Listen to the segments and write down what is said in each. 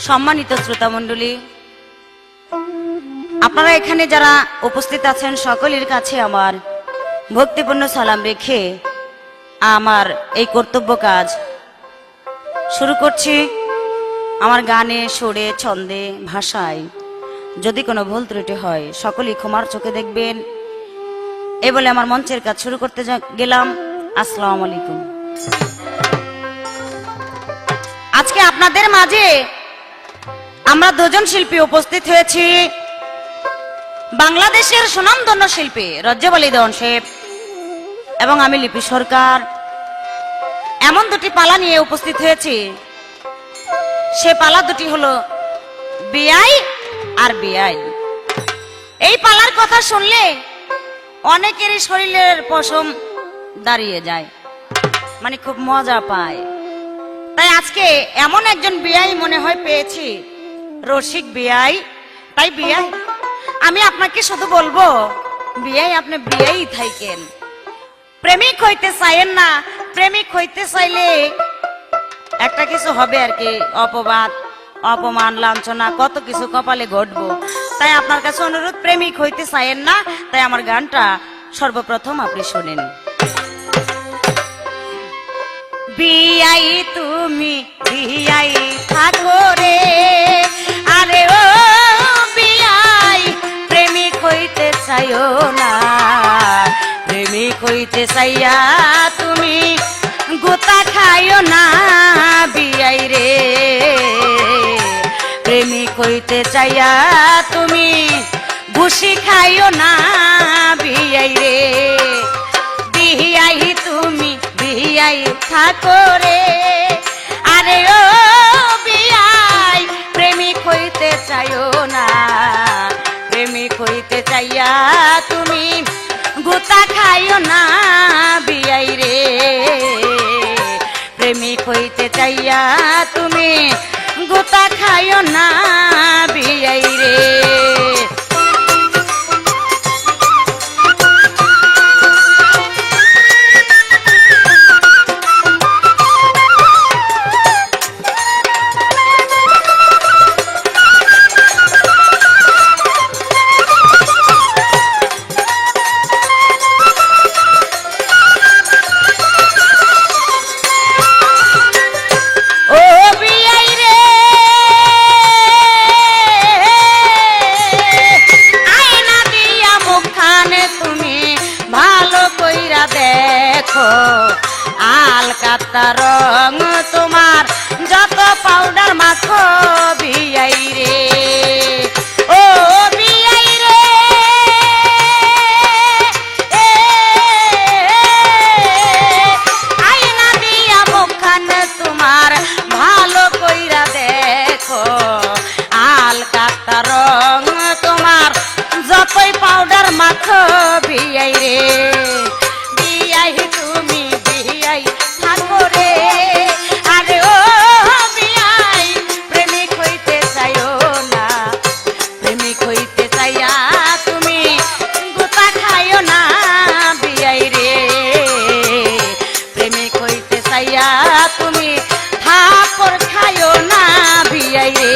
সম্মানিত শ্রোতা মণ্ডলী, আপনারা এখানে যারা উপস্থিত আছেন সকলের কাছে আমার ভক্তিপূর্ণ সালাম রেখে আমার এই কর্তব্য কাজ শুরু করছি। আমার গানে, সুরে, ছন্দে, ভাষায় যদি কোনো ভুল ত্রুটি হয় সকলেই ক্ষমার চোখে দেখবেন। এই বলে আমার মঞ্চের কাজ শুরু করতে গেলাম। আসসালামু আলাইকুম। আজকে আপনাদের মাঝে আমরা দুজন শিল্পী উপস্থিত হয়েছি। বাংলাদেশের সুনামধন্য শিল্পী রজ্জাব আলী দেওয়ান সাহেব এবং আমি লিপি সরকার এমন দুটি পালা নিয়ে উপস্থিত হয়েছি। সে পালা দুটি হলো বিআই আর বিআই। এই পালার কথা শুনলে অনেকেরই শরীরের পশম দাঁড়িয়ে যায়, মানে খুব মজা পায়। তাই আজকে এমন একজন বিআই মনে হয় পেয়েছি, রসিক বিআই। তাই বিআই, আমি আপনাকে শুধু বলবো, বিআই আপনি বিআই থাকেন, প্রেমিক হইতে চাইেন না। প্রেমিক হইতে চাইলে একটা কিছু হবে আর কি, অপবাদ, অপমান, লাঞ্ছনা, কত কিছু কপালে ঘটবো। তাই আপনার কাছে অনুরোধ, প্রেমিক হইতে চাইেন না। তাই আমার গানটা সর্বপ্রথম আপনি শোনেন। বিআই তুমি বিআই থাকো রে, আরে ও বিআই প্রেমিক হইতে চাইও না। প্রেমিক হইতে চাইয়া তুমি গোতা খাইও না বিআই রে। প্রেমিক হইতে চাইয়া তুমি ঘুষি খাইও না বিআই রে। বিআই তুমি বিআই থাকো রে, আরে ও বিআই প্রেমিক হইতে চাইও না। প্রেমিক হইতে চাইয়া তুমি গোতা খাইও না বিআই রে। প্রেমিক হইতে চাইয়া তুমি গোতা খাইও না বিআই রে। আলকাতা রং তোমার যত পাউডার মাখো বিআই রে, ও বিআই রে। আয়না দিয়া মুখখান তোমার ভালো কইরা দেখো। আলকাতা রং তোমার যতই পাউডার মাখো বিআই রে। বিআই তুমি বিআই থাকো রে, আরে ও বিআই প্রেমিক হইতে চাইও না। প্রেমিক হইতে চাইয়া তুমি গোতা খাইও না বিআই রে। প্রেমিক হইতে চাইয়া তুমি থাপড় খাইও না বিআই রে।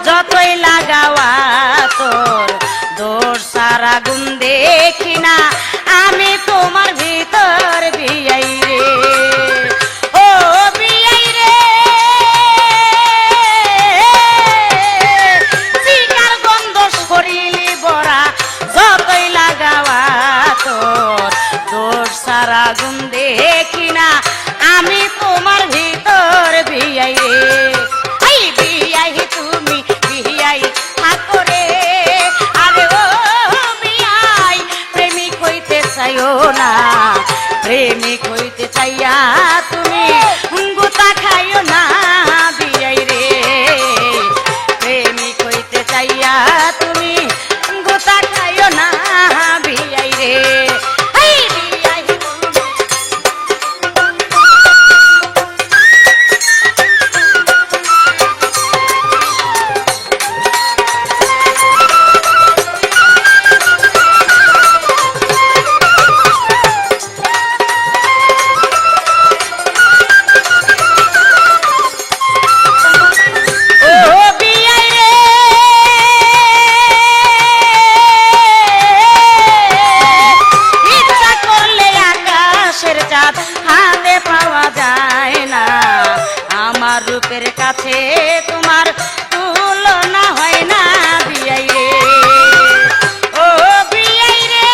যতই লাগাওয়া তোর দোষ সারা গুণ দেখি না আমি তোমার ভিতর বিআই রে, ও বিআই রে। চিকার গন্ধ শরীরে ভরা যতই লাগাওয়া তোর দোষ সারা গুণ দেখি না আমি তোমার ভিতর বিআই রে। বিআই তুমি বিআই থাকো রে, আরে ও বিআই প্রেমিক হইতে চাইও না। প্রেমিক হইতে চাইয়া তুমি যায় না, আমার রূপের কাছে তোমার তুলনা হয় না বিয়াই রে। ও বিয়াই রে,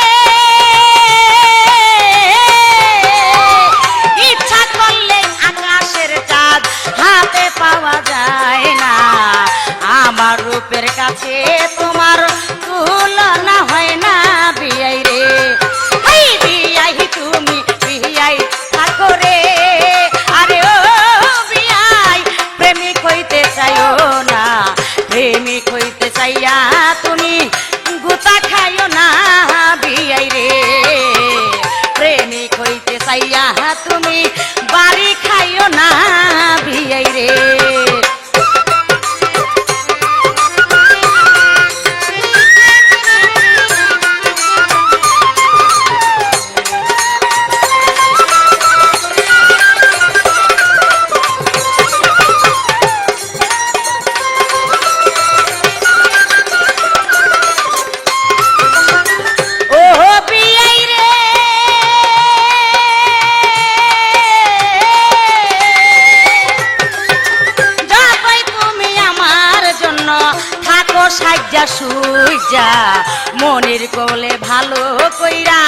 ইচ্ছা করলে আকাশের চাঁদ হাতে পাওয়া যায় না, আমার রূপের কাছে তোমার তুলনা হয় না বিয়াই রে। এই বিয়াই তুমি বিয়াই থাকো রে, আরে ও বিয়াই প্রেমিক হইতে চাইও না, প্রেমিক হইতে চাইয়া তুমি গুতা খাইও না বিয়াই রে, প্রেমিক হইতে চাইয়া তুমি বাড়ি খাইও না বিয়াই রে। সাজ্জা সুইজা মনির কোলে ভালো কইরা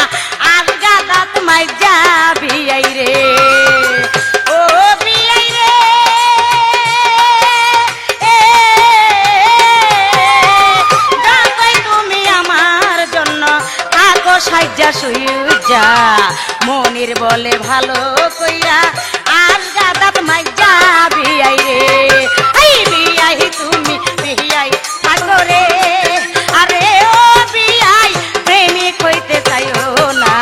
আজ গাদাত মাইজা বিয়াই রে। ও বিয়াই রে, তুমি আমার জন্য থাকো সাজ্জা সুইজা মনির বলে ভালো কইরা আজ গাদাত মাইজা বিয়াই রে। এই বিয়াই তুমি বিয়াই থাকো রে, আরে ও বিয়াই প্রেমিক হইতে চাইও না,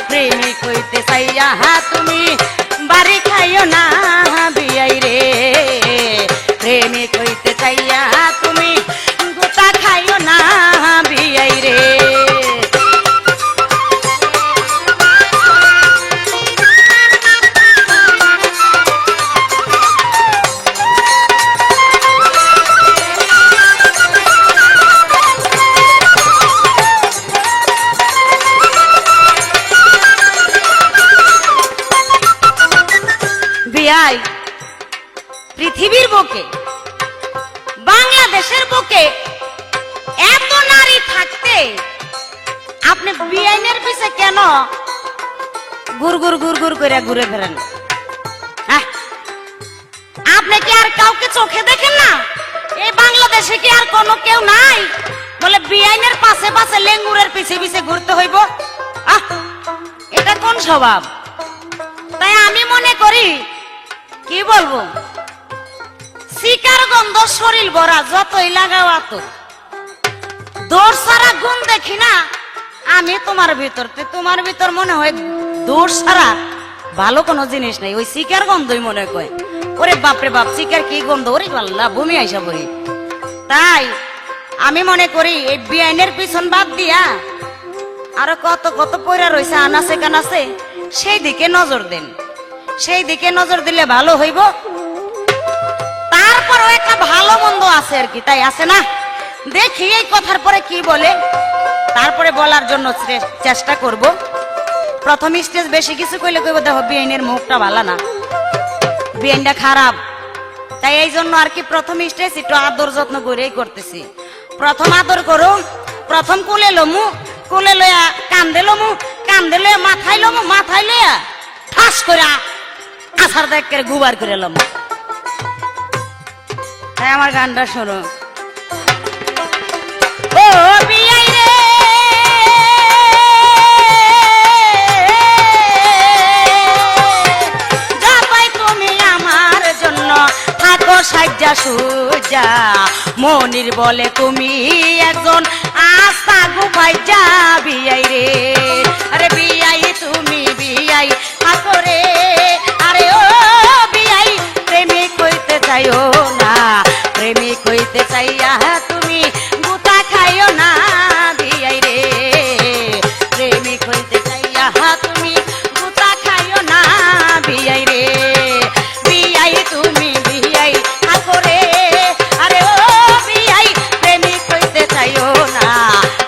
প্রেমিক হইতে চাইয়া তুমি বাড়ি খাইও না বিয়াই রে, প্রেমিক হইতে চাইয়া তুমি গুতা খাইও না বিয়াই রে। পৃথিবীর বুকে বাংলাদেশের বুকে এত নারী থাকতে আপনি বিআইনের পিছে কেন গুড় গুড় গুড় গুড় করে ঘুরে ফেরেন? আপনি কি আর কাউকে চোখে দেখেন না? এই বাংলাদেশে কি আর কোনো কেউ নাই বলে বিআইনের পাশে পাশে লেঙ্গুরের পিছে পিছে ঘুরতে হইব? এটা কোন স্বভাব? তাই আমি মনে করি কি বলবো, শিকার গন্ধ শরীর ভরা যতই লাগাও আত দোষ সারা গুণ দেখি না আমি তোমার ভিতর মনে হয় দোষ সারা ভালো কোনো জিনিস নাই, ওই শিকার গন্ধই মনে কয়। ওরে বাপরে বাপ, শিকার কি গন্ধ, ওরে আল্লাহ ভূমি আইসা বই। তাই আমি মনে করি এই বিআইনের পিছন বাদ দিয়া আরো কত কত পয়রা রয়েছে আনাছে কানাছে, সেই দিকে নজর দেন, সেই দিকে নজর দিলে ভালো হইব। তারপরও একটা ভালো মন্দ আছে আর কি, তাই আছে না? দেখি এই কথার পরে কি বলে, তারপরে বলার জন্য চেষ্টা করব। প্রথম স্টেজ বেশি কিছু কইলে কইব দেখো বিআইনের মুখটা ভালো না, বিআইনটা খারাপ, তাই এই জন্য আর কি প্রথম স্টেজ একটু আদর যত্ন করেই করতেছি। প্রথম আদর করো, প্রথম কুলে লমু, কুলে লইয়া কান্দে লমু, কান্দে লইয়া মাথায় লমু, মাথায় লইয়া ঠাস করে আছার দেখে গুবার করে লমু। তাই আমার গানটা শোনো। ও বিআই রে, যাবাই তুমি আমার জন্য থাকো সাজ্জা সুজা মনির বলে তুমি একজন আস্তা গুফাই যা বিআই রে। আরে বিআই তুমি বিআই থাকো রে, আরে ও বিআই প্রেমিক হইতে চাইও না, প্রেমিক হইতে চাইয়া তুমি গুতা খাইও না বিআই রে, প্রেমিক হইতে চাইয়া তুমি গুতা খাইও না বিআই রে। বিআই তুমি বিআই থাকো রে, আরে ও বিআই প্রেমিক হইতে চাইও না,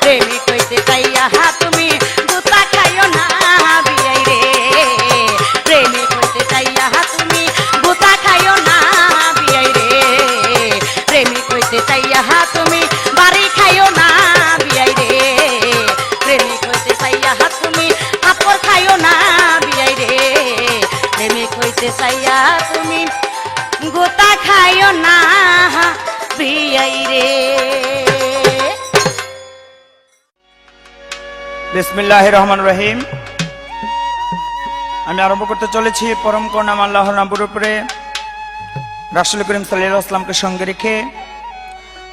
প্রেমিক হইতে চাইয়া তুমি গুতা খাইও না বিআই রে। হইতে চাইয়া তুমি গোতা খাইও না বিয়াই রে। বিসমিল্লাহির রহমানির রহিম। আমি আরম্ভ করতে চলেছি পরম করুণাম আল্লাহর নামের উপরে, রাসূল করিম সাল্লাল্লাহু আলাইহি ওয়াসাল্লামকে সঙ্গে রেখে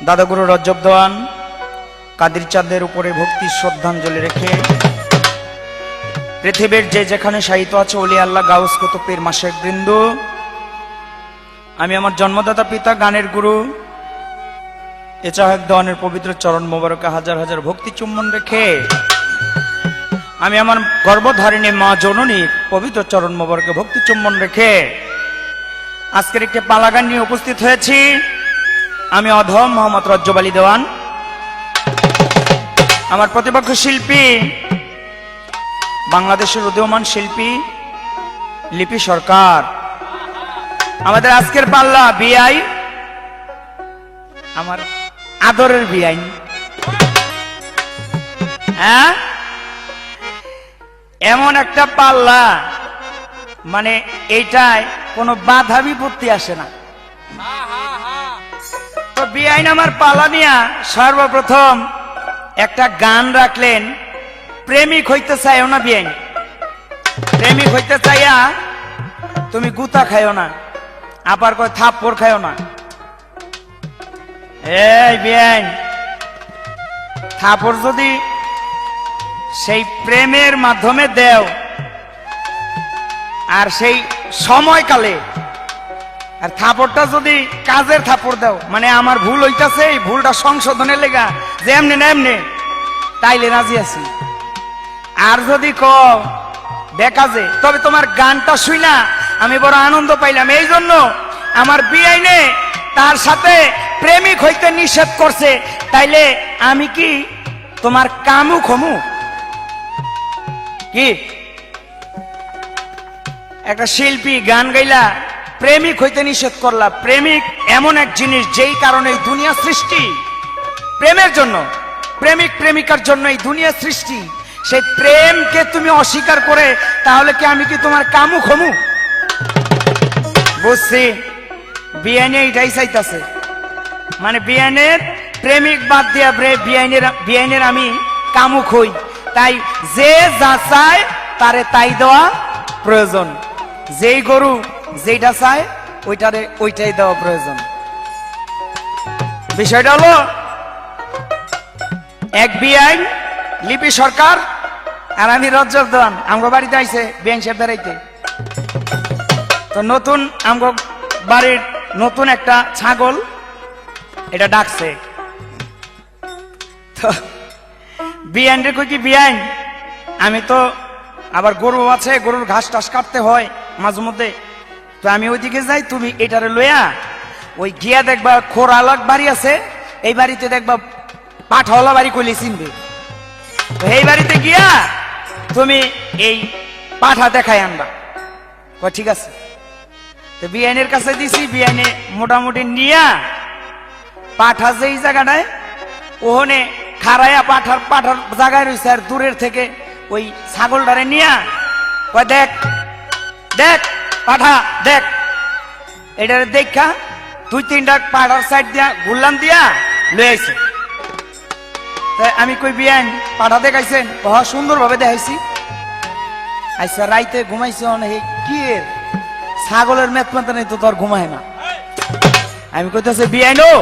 দাদাগুরু রজব দেওয়ান কাদের চাঁদের উপরে ভক্তি শ্রদ্ধাঞ্জলি রেখে পৃথিবীর যে যেখানে শায়িত আছে ওলি আল্লাহ গাউস কুতুবের মাশেক বৃন্দ, আমি আমার জন্মদাতা পিতা গানের গুরু এচাহেক দেওয়ানের পবিত্র চরণ মোবারকে হাজার হাজার ভক্তি চুম্বন রেখে আমি আমার গর্ভধারিণী মা জননীর পবিত্র চরণ মোবারকে ভক্তি চুম্বন রেখে আজকের একটি পালাগান নিয়ে উপস্থিত হয়েছি। আমি অধম মোহাম্মদ রজ্জব আলী দেওয়ান। আমার প্রতিপক্ষ শিল্পী বাংলাদেশের উদীয়মান শিল্পী লিপি সরকার। আমাদের আজকের পাল্লা বিআই, আমার আদরের বিআই। হ্যাঁ, এমন একটা পাল্লা মানে এইটায় কোনো বাধা বিপত্তি আসে না। তো বিআইন আমার পাল্লা নিয়া সর্বপ্রথম একটা গান রাখলেন, প্রেমিক হইতে চাইও না বিআইন, প্রেমিক হইতে চাইয়া তুমি গুতা খাইও না, আবার কয় থাপ্পড় খাইও না। এই বিআইন, থাপ্পড় যদি সেই প্রেমের মাধ্যমে দেও আর সেই সময়কালে, আর থাপড়টা যদি কাজের থাপড় দাও, মানে আমার ভুল হইতাছে এই ভুলটা সংশোধনের লেগা যে এমনি না এমনি, তাইলে রাজি আছি। আর যদি ক বেকাজে, তবে তোমার গানটা শুই না আমি বড় আনন্দ পাইলাম। এই জন্য আমার বিআইনে তার সাথে প্রেমিক হইতে নিষেধ করছে, তাইলে আমি কি তোমার কামু খমু? কি একটা শিল্পী গান গাইলা প্রেমিক হইতে নিষেধ করলা? প্রেমিক এমন এক জিনিস যেই কারণে এই দুনিয়া সৃষ্টি, প্রেমের জন্য, প্রেমিক প্রেমিকার জন্য এই দুনিয়া সৃষ্টি। সেই প্রেমকে তুমি অস্বীকার করে তাহলে কি আমি কি তোমার কামু খমু? বুঝছি, বিআইনে এটাই চাইতাছে, মানে বিআইনের প্রেমিক বাদ দিয়া বিআইনের আমি কামু খই। তাই যে যা চায় তারে তাই দেওয়া প্রয়োজন, যেই গরু যেটা চায় ওইটাই দেওয়া প্রয়োজন। বিষয়টা হলো এক বিআইন লিপি সরকার আর আমি রজ্জব দেওয়ান আমগো বাড়িতে আইছে বিআইন সাহেব বেড়াইতে। তো নতুন আমগো বাড়ির নতুন একটা ছাগল এটা ডাকছে। তো বিআইন রে কই কি বিআইন, আমি তো আবার গরু আছে, গরুর ঘাস টাস কাটতে হয় মাঝে মধ্যে, তো আমি ওইদিকে যাই, তুমি এটারে লইয়া ওই গিয়া দেখবা খোর আলাগ বাড়ি আছে, এই বাড়িতে দেখবা পাঠাওয়ালা বাড়ি কইলে চিনবে, এই বাড়িতে গিয়া তুমি এই পাঠা দেখাই আনবা। ঠিক আছে। তো বিআইনের কাছে দিছি, বিআইনে মোটামুটি নিয়া পাঠা যেই জায়গাটায় ওখানে খারাইয়া পাঠার জায়গায় রয়েছে, আর দূরের থেকে ওই ছাগলটারে নিয়া কয় দেখ দেখ পাঠা দেখ, এটারে দেখা দুই তিনটা পাঠার সাইড দিয়া ঘুরলাম দিয়া লয়ে আইছে। তাই আমি কই বিআইন পাঠা দেখাইছেন? বহু সুন্দর ভাবে দেখাইছি। আচ্ছা রাইতে ঘুমাইছে অনেক কি ছাগলের মেতমাতে নেই তো তোর ঘুমায় না। আমি কইতেছে বিআইন ও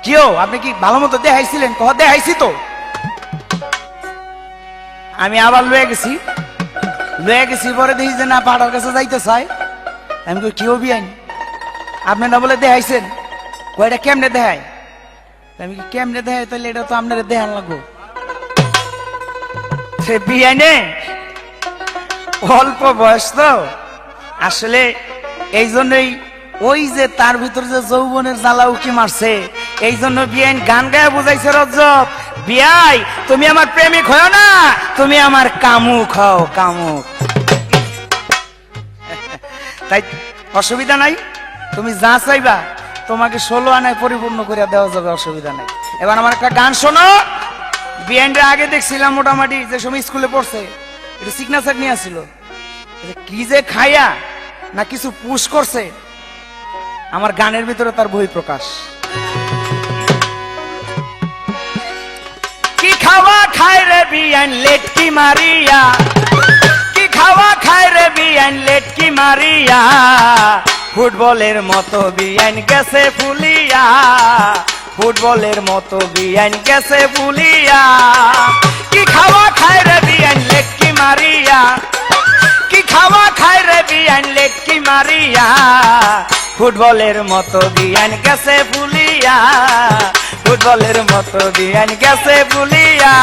কিও আপনি কি ভালো মতো দেখাইছিলেন? কহ দেখাইছি তো। আমি আবার লয়ে গেছি পরে দেখি যে না পাঠার কাছে যাইতে চাই। আমি কই কিও বিআইন আপনি না বলে দেখাইছেন? কয়টা কেমনে দেখায়? আমি কি কেমনে দেখাই? তাহলে এটা তো আপনার দেখান লাগবো। সে বিআইনে অল্প বয়স তো আসলে, এই জন্যই ওই যে তার ভিতর যে যৌবনের জ্বালা উকি মারছে, এই জন্য বিআইন গান গায়ে বুঝাইছে রজ্জব বিআই তুমি আমার প্রেমিক হও না, তুমি আমার কামুক হও কামুক। তাই অসুবিধা নাই, তুমি যা চাইবা তোমাকে 16 আনায় পরিপূর্ণ করে দেওয়া যাবে, অসুবিধা নাই। এবার আমার একটা গান শোনো। বিআইনটা আগে দেখছিলাম মোটামুটি যে সময় স্কুলে পড়ছে, এটা সিগনেচার নিয়ে আসছিল, কি যে খাইয়া না কিছু পুশ করছে, আমার গানের ভিতরে তার বই প্রকাশ। কি খাওয়া খায় রে বিয়ান লেটকি মারিয়া, কি খাওয়া খায় রে বিয়ান লেটকি মারিয়া, ফুটবলের মতো বিয়ান গেছে ফুলিয়া, ফুটবলের মতো বিয়ান গেছে ফুলিয়া। কি খাওয়া খায় রে বিয়ান লেটকি মারিয়া, কি খাওয়া খায় রে বিয়ান লেটকি মারিয়া, ফুটবলের মতো বিয়ান গেছে ফুলিয়া, ফুটবলের মতো বিয়ান গেছে ফুলিয়া।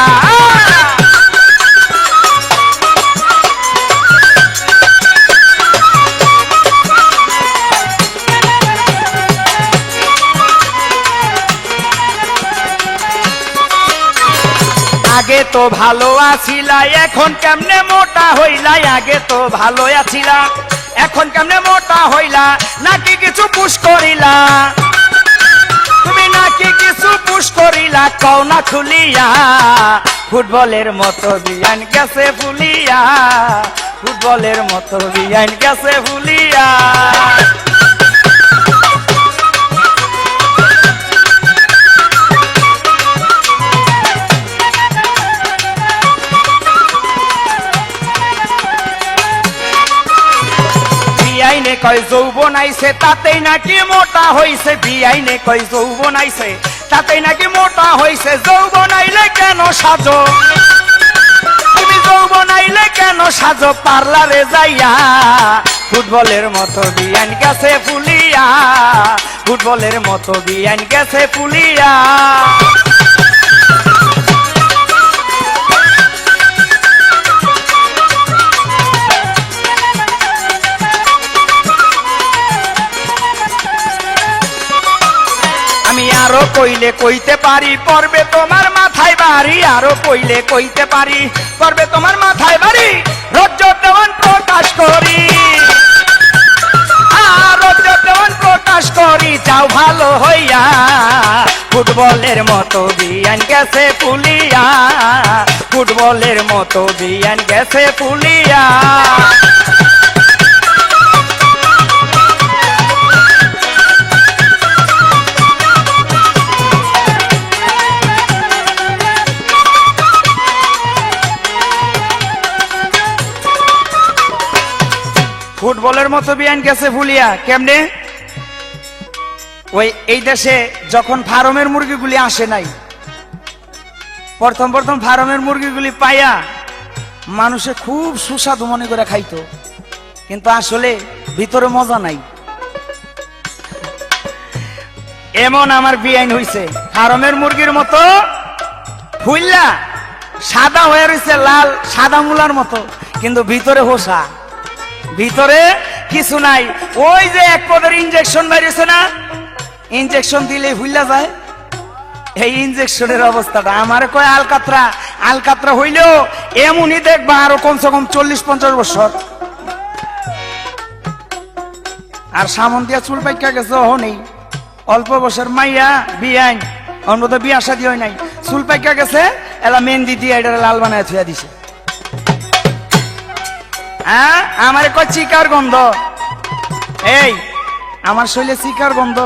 আগে তো ভালো আছিলা এখন কেমনে মোটা হইলা, আগে তো ভালো আছিলা এখন কেমনে মোটা হইলা, নাকি কিছু পুশ করিলা, তুমি নাকি কিছু পুশ করিলা কও না খুলিয়া, ফুটবলের মতো বিয়ান গেছে ফুলিয়া, ফুটবলের মতো বিয়ান গেছে ফুলিয়া। বিয়াইনে কয় যৌবন আইছে তাতেই নাকি মোটা হইছে, বিয়াইনে কয় যৌবন আইছে তাতেই নাকি মোটা হইছে, যৌবন আইলে কেন সাজো, তুমি যৌবন আইলে কেন সাজো পার্লারে যাইয়া, ফুটবলের মতো বিয়ান গেছে ফুলিয়া, ফুটবলের মতো বিয়ান গেছে ফুলিয়া। আমি আরো কইলে কইতে পারি পড়বে তোমার মাথায় বাড়ি, আরো কইলে কইতে পারি পড়বে তোমার মাথায় বাড়ি, রজ্জ দেওয়ান প্রকাশ করি, রজ্জ দেওয়ান প্রকাশ করি যাও ভালো হইয়া, ফুটবলের মতো বিয়ান গেছে ফুলিয়া, ফুটবলের মতো বিয়ান গেছে ফুলিয়া। ফুটবলের মতো বিয়ান গেছে ফুলিয়া কেমনে? ওই এই দেশে যখন ফার্মের মুরগিগুলি আসে নাই, প্রথম প্রথম ফার্মের মুরগিগুলি পাইয়া মানুষে খুব সুস্বাদু মনে করে খাইতো, কিন্তু আসলে ভিতরে মজা নাই। এমন আমার বিয়ান হইছে ফার্মের মুরগির মতো ফুললা সাদা হয়ে রয়েছে, লাল সাদা মুলার মতো, কিন্তু ভিতরে হোসা, ভিতরে কিছু নাই। ওই যে এক পদের ইনজেকশন বেরিয়েছে না, ইনজেকশন দিলে ভুললা যায়, এই ইনজেকশনের অবস্থাটা আমার কয় আলকাতরা, আলকাতরা হইলেও এমনই দেখবা আরো কমসে কম 40-50 বছর। আর সামন দিয়া চুল পাইকা গেছে নেই, অল্প বছর মাইয়া বিয়াইন অন্য বিয়া শাদী হয় নাই, চুল পাইকা গেছে এলা মেহেন্দি দিয়ে এটা লাল বানায় থুয়া দিছে। হ্যাঁ আমার কয় চিকার গন্ধ, এই আমার শরীরে চিকার গন্ধ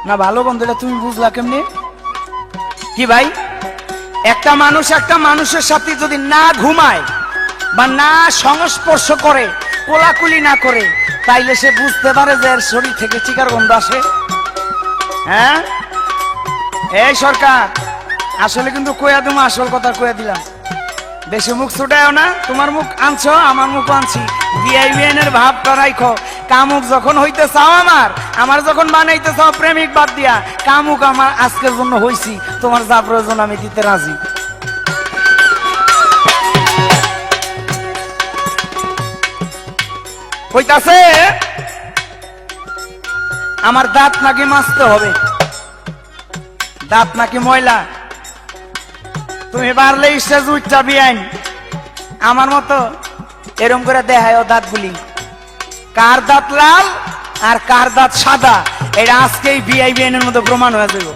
না ভালো গন্ধ, এটা তুমি বুঝলা কেমনি? কি ভাই, একটা মানুষ একটা মানুষের সাথে যদি না ঘুমায় বা না সংস্পর্শ করে, কোলাকুলি না করে, তাইলে সে বুঝতে পারে যে এর শরীর থেকে চিকার গন্ধ আসে। হ্যাঁ এই সরকার আসলে কিন্তু কইয়া তুমি আসল কথা কইয়া দিলাম, বেশি মুখ ছুটায়ও না, তোমার মুখ আনছো আমার মুখ আনছি, বিআইবিএনের ভাবটা রাখো। কামুক যখন হইতে চাও আমার যখন বানাইতে চাও প্রেমিক বাদ দিয়া, কামুক আমার আজকের জন্য হইছি, তোমার যা প্রয়োজন আমি দিতে রাজি। হইতাছে আমার দাঁত নাকি মাজতে হবে, দাঁত নাকি ময়লা, তুমি পারলে স্টেজ উঠটা বিয়াইন আমার মতো এরম করে দেখায় দাঁতগুলি, কার দাঁত লাল আর কার দাঁত সাদা, এটা আজকেই বিআইবিএন এর মতো প্রমাণ হয়ে যাবে।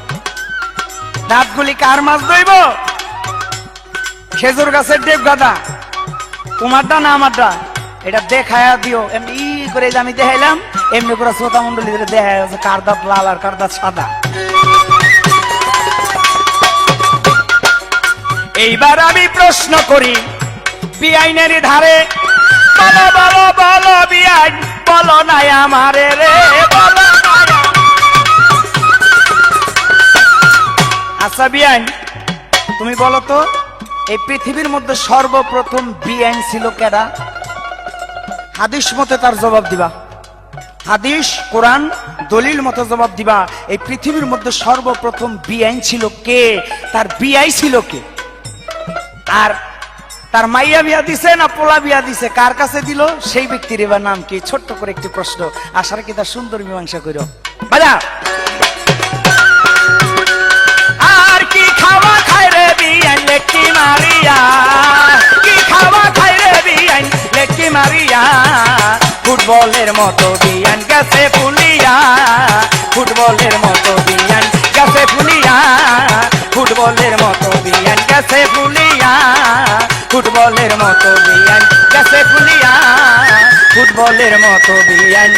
দাঁতগুলি কার মাছ দইব? খেজুর গাছের ডেপ গাদা, তোমারটা না আমারটা? এটা দেখায়া দিও এমনি ই করে যে আমি দেখাইলাম এমনি করে শ্রোতা মন্ডলী দেখা যাচ্ছে কার দাঁত লাল আর কার দাঁত সাদা। এইবার আমি প্রশ্ন করি বিআইনের ধারে, বলো বলো বলো বিআইন বলো নাই আমারে রে, বলো নাই। আচ্ছা বিআইন তুমি বলো তো এই পৃথিবীর মধ্যে সর্বপ্রথম বিআইন ছিল কেডা? হাদিস মতে তার জবাব দিবা, হাদিস কোরআন দলিল মতো জবাব দিবা। এই পৃথিবীর মধ্যে সর্বপ্রথম বিআইন ছিল কে? তার বিআই ছিল কে? আর তার মাইয়া বিয়া দিছে না পোলা বিয়া দিছে, কার কাছে দিল সেই ব্যক্তির এবার নাম কি? ছোট্ট করে একটি প্রশ্ন, আশার কি তার সুন্দর মীমাংসা করো বাজা। আর কি খাওয়া খায় রে বিআইন লেকি মারিয়া, কি খাওয়া খায় রে বিআইন লেকি মারিয়া, ফুটবলের মতো বিআইন গেছে ফুলিয়া, ফুটবলের মতো বিআইন গেছে ফুলিয়া, ফুটবলের মতো বিআইন গেছে ফুলিয়া, ফুটবলের মতো বিআইন গেছে ফুলিয়া, ফুটবলের মতো বিআইন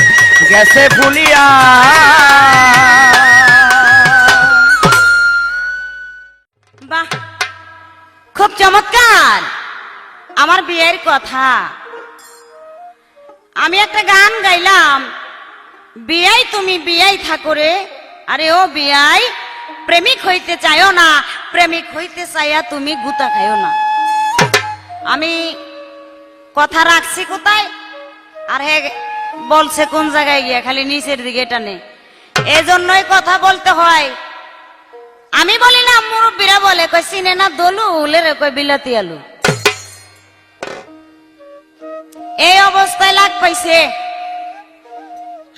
গেছে ফুলিয়া। বাহ, খুব চমৎকার আমার বিয়ের কথা। আমি একটা গান গাইলাম, বিয়াই তুমি বিয়াই থাকো রে, আরে ও বিয়াই প্রেমিক হইতে চাইও না, প্রেমিক হইতে চাইয়া তুমি গুতা খাইও না। আমি কথা রাখছি কোথায় আর হে বলছে কোন জায়গায় গিয়া, খালি নিচের দিকে টানে, এজন্যই কথা বলতে হয়। আমি বলি না, মুরব্বীরা বলে কই চিনে না দলু রে, কই বিলাতি আলু। এই অবস্থায় লাগ পাইছে।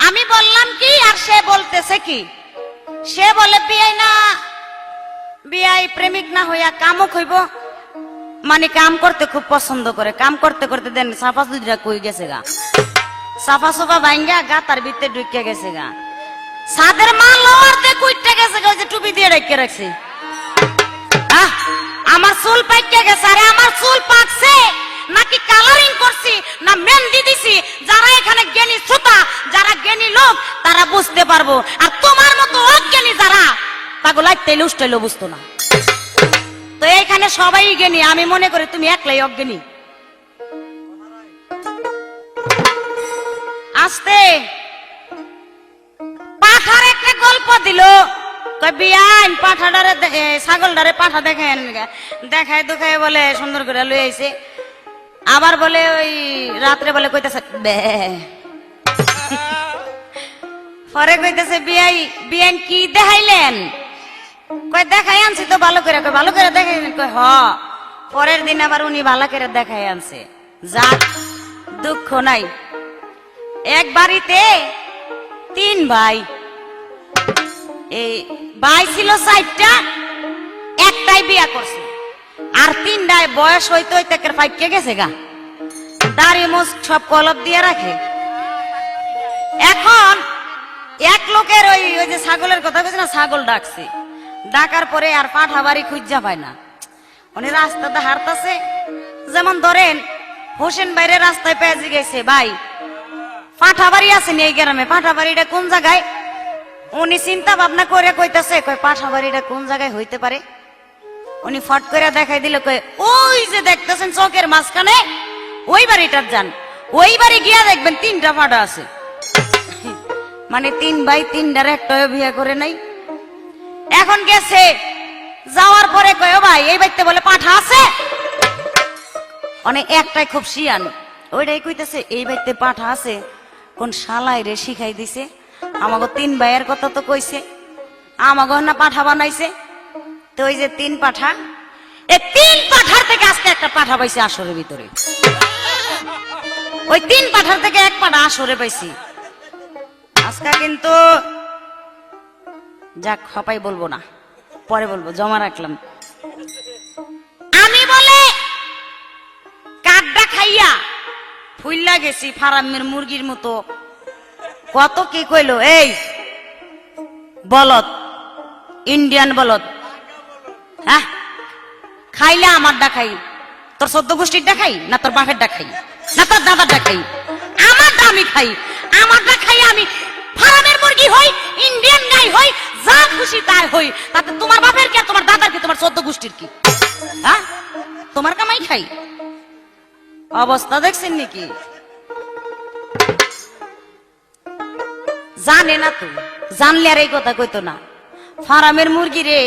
আমি বললাম কি আর সে বলতেছে কি? সে বলে বিয়াই না, বিয়াই প্রেমিক না হইয়া কামও হইব, মানে কাম করতে খুব পছন্দ করে। কাম করতে করতে দেন সাফা দুইটা কই গেছে গা, সাফা সোফা ভাঙ্গা গা তার ভিতরে ঢুকে গেছে গা, সাদের মা লওয়ারতে কুইটটা গেছে গা, যে টুপি দিয়ে রেখে রাখছে। আমার চুল পাইকে গেছে, আরে আমার চুল পাকছে নাকি কালারিং করছি না মেহেন্দি দিছি? যারা এখানে জ্ঞানী শ্রোতা, যারা জ্ঞানী লোক তারা বুঝতে পারবো, আর তোমার মতো অজ্ঞানী যারা পাগল আইতেলে উষ্টাইলেও বুঝতো না। তো এইখানে সবাই জ্ঞানী, আমি মনে করি তুমি একলাই অজ্ঞানী। আস্তে পাঠার একটা গল্প দিল, বিয়ান পাঠাডারে ছাগলডারে পাঠা দেখেন, দেখায় দুখায় বলে সুন্দর করে লই আইছে। আবার বলে ওই রাত্রে বলে কইতেছে বে, পরে কইতেছে বিয়াই বিয়ান কি দেখাইলেন? কই দেখাই আনছি তো ভালো করে। কই ভালো করে দেখাইলেন? কই হ। পরের দিন আবার উনি ভালো করে দেখাই আনছে। যাক, দুঃখ নাই। এক বাড়িতে 3 ভাই, এই ভাই ছিল 4টা, একটাই বিয়া করছে, আর 3টায় বয়স হইতে হইতে ফাইকে গেছে গা, দাড়ি মুছ সব কলপ দিয়ে রাখে। এখন এক লোকের ওই যে ছাগলের কথা বলছে না, ছাগল ডাকছে, ডাকার পরে আর পাঠা বাড়ি খুঁজা পায় না। উনি রাস্তাতে হারতাছে, যেমন ধরেন হোসেন বাইরে রাস্তায় পেয়ে গেছে, ভাই পাঠা বাড়ি আসেনি এই গ্রামে, পাঠা বাড়িটা কোন জায়গায়? উনি চিন্তা ভাবনা করে কইতাছে, কই পাঠা বাড়িটা কোন জায়গায় হইতে পারে? উনি ফট করে দেখাই দিল, কই ওই যে দেখতেছেন চকের মাঝখানে, ওই বাড়িটার যান, ওই বাড়ি গিয়া দেখবেন 3টা পাঠা আছে। মানে 3 ভাই 3টার একটাও বিয়ে করে নাই। এখন গেছে, যাওয়ার পরে কয় ভাই এই বাড়িতে বলে পাঠা আছে? অনেক একটাই খুব শিয়ান, ওইটাই কইতেছে এই বাড়িতে পাঠা আছে, কোন শালাই রে শিখাই দিছে, আমাকে 3 ভাইয়ের কথা তো কইছে, আমাকে না পাঠা বানাইছে। তো ওই যে 3 পাঠা, এই 3 পাঠার থেকে আজকে একটা পাঠা পাইছে আসরের ভিতরে। ওই 3 পাঠার থেকে এক পাঠা আসরে পাইছি আজকে। কিন্তু যাক, হপাই বলবো না, পরে বলবো, জমা রাখলাম। আমি বলে কাঠটা খাইয়া ফুইল্লা গেছি ফার্মের মুরগির মতো। কত কি কইলো, এই বলদ, ইন্ডিয়ান বলদ, হ্যাঁ খাইলে আমারটা খাই, তোর 14 গোষ্ঠীরটা খাই না তোর বাপেরটা খাই? না তোর দাদারটা খাই? আমারটা আমি খাই, আমারটা খাই আমি ফার্মের মুরগি হই, ইন্ডিয়ান গাই হই, যা খুশি তাই হই, তাতে তোমার বাপের কি আর তোমার দাদার কি, তোমার 14 গোষ্ঠীর কি? হ্যাঁ, তোমার কামাই খাই। অবস্থা দেখছেন নাকি? জানে না তো, জানলে আর এই কথা কইতো না। ফার্মের মুরগি রে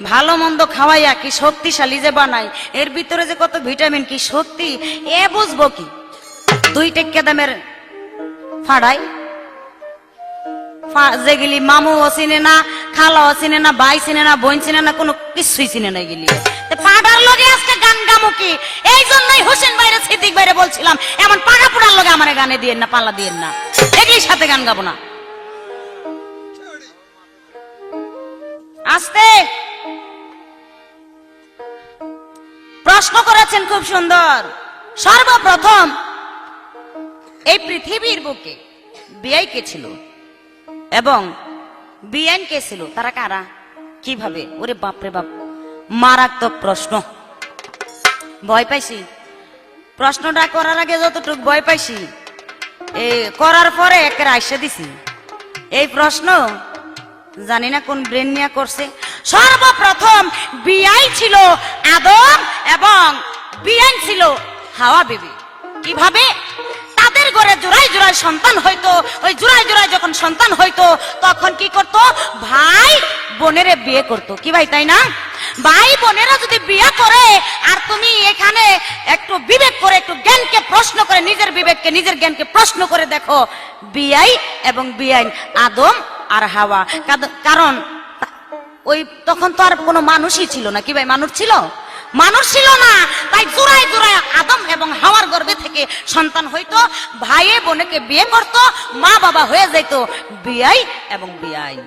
ভালো মন্দ খাওয়াইয়া কি শক্তিশালী যে বানায়, এর ভিতরে যে কত ভিটামিন কি শক্তি এ বুঝবো কি? 2 টাকা দামের ফাড়াই, যেগুলি মামু চিনে না, খালাও চিনে না, ভাই চিনে না, বোন চিনে না, কোনো কিছুই চিনে না এগুলি। পাড়ার লগে আজকে গান গামো কি? এই জন্যই হোসেন ভাইরে সিদ্দিক ভাইরে বলছিলাম এমন পাড়া পোড়ার লগে আমার গানে দিয়েন না, পাল্লা দিয়েন না, এগুলির সাথে গান গাবো না। আস্তে প্রশ্ন করেছেন খুব সুন্দর। সর্বপ্রথম এই পৃথিবীর বুকে বিআই কে ছিল এবং বিআইন কে ছিল, তারা কারা, কিভাবে? ওরে বাপরে বাপ, মারাত্মক প্রশ্ন। ভয় পাইছি প্রশ্নটা করার আগে, যতটুকু ভয় পাইছি করার পরে একের আইসা দিছি। এই প্রশ্ন জানি না কোন ব্রেন নিয়ে করছে। সর্বপ্রথম বিআই ছিল আদম এবং বিআইন ছিল হাওয়া বিবি। কিভাবে? তাদের ঘরে জোড়ায় জোড়ায় সন্তান হইতো। ওই জোড়ায় জোড়ায় যখন সন্তান হইতো তখন কি করত? ভাই বোনেরে বিয়ে করত। কি ভাই, তাই না? ভাই বোনেরা যদি বিয়ে করে আর তুমি এখানে একটু বিবেক করে, একটু জ্ঞানকে প্রশ্ন করে, নিজের বিবেককে নিজের জ্ঞানকে প্রশ্ন করে দেখো, বিআই এবং বিআইন আদম আর হাওয়া। কারণ ওই তখন তো আর কোনো মানুষই ছিল না। কি ভাই, মানুষ ছিল? মানুষ ছিল না। তাই জোড়ায় জোড়ায় আদম এবং হাওয়ার গর্ভে থেকে সন্তান হইতো, ভাইয়ে বোনকে বিয়ে করত, মা বাবা হয়ে যেত বিআই এবং বিআইন।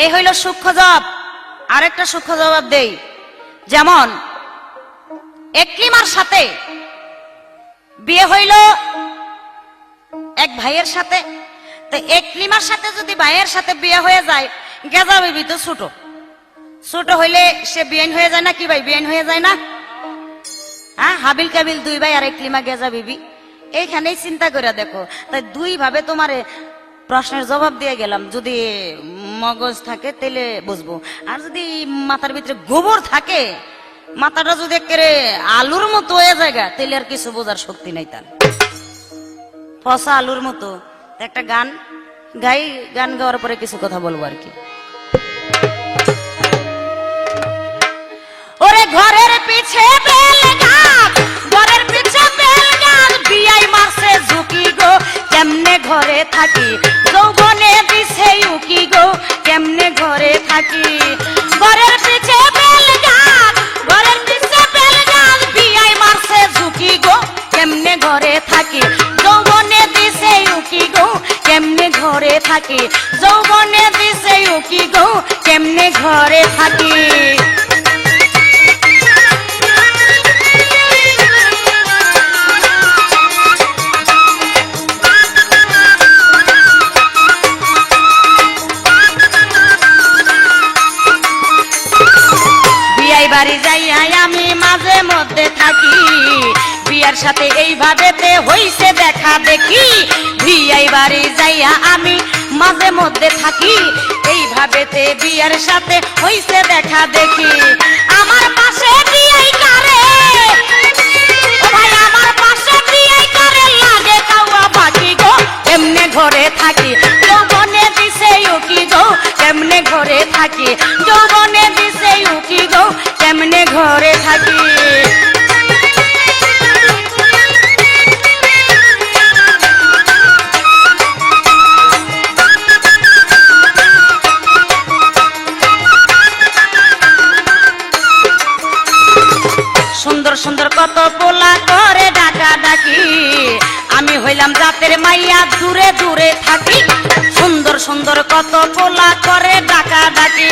এই হইল সূক্ষ্ম জবাব। আরেকটা সূক্ষ্ম জবাব দেই, যেমন একলিমার সাথে বিয়ে হইল এক ভাইয়ের সাথে। তো একলিমার সাথে যদি ভাইয়ের সাথে বিয়ে হয়ে যায়, গেজা বিবি তো ছোট, ছোট হইলে সে বিআইন হয়ে যায় না? কি ভাই, বিআইন হয়ে যায় না? হ্যাঁ, হাবিল কাবিল 2 ভাই আর একলিমা গেজা বিবি। এইখানেই চিন্তা করে দেখো। তাই 2 ভাবে তোমারে প্রশ্নের জবাব দিয়ে গেলাম। যদি মগজ থাকে তাহলে বুঝবো, আর যদি মাথার ভিতরে গোবর থাকে, মাথাটা যদি একেবারে আলুর মতো হয়ে যায় তাহলে আর কিছু বোঝার শক্তি নাই তার। পচা আলুর মতো। একটা গান গাই, গান গাওয়ার পরে কিছু কথা বলবো আর কি। ওরে ঘরের পিছে বেল গাছ, ঘরের পিছে বেল গাছ, বিআই মারছে ঝুঁকি গো, কেমনে ঘরে থাকি, যৌবনে দিছে উকি গো, কেমনে ঘরে থাকি। ঘরের পিছে বেল গাছ, ঘরের পিছে বেল গাছ, বিআই মারছে ঝুঁকি গো, কেমনে ঘরে থাকি, যৌবনে দিছে উকি গো, কেমনে ঘরে থাকি, যৌবনে দিছে উকি গো, কেমনে ঘরে থাকি। বাড়ি যাইয়া আমি মাঝে মধ্যে থাকি, বিয়ার সাথে এইভাবেতে হইছে দেখা দেখি। বিয়াই বাড়ি যাইয়া আমি মাঝে মধ্যে থাকি, এইভাবেতে বিয়ার সাথে হইছে দেখা দেখি। আমার পাশে বিয়াই করে, ও ভাই আমার পাশে বিয়াই করে, লাগে কাওয়া বাকি গো, কেমনে ঘরে থাকি, যৌবনে দিছে উকি গো, কেমনে ঘরে থাকি, যৌবনে দিছে উকি গো, কেমনে ঘরে থাকি। সুন্দর সুন্দর কত পোলা করে ডাকা ডাকি, আমি হইলাম জাতের মাইয়া দূরে দূরে থাকি। সুন্দর সুন্দর কত পোলা করে ডাকা ডাকি,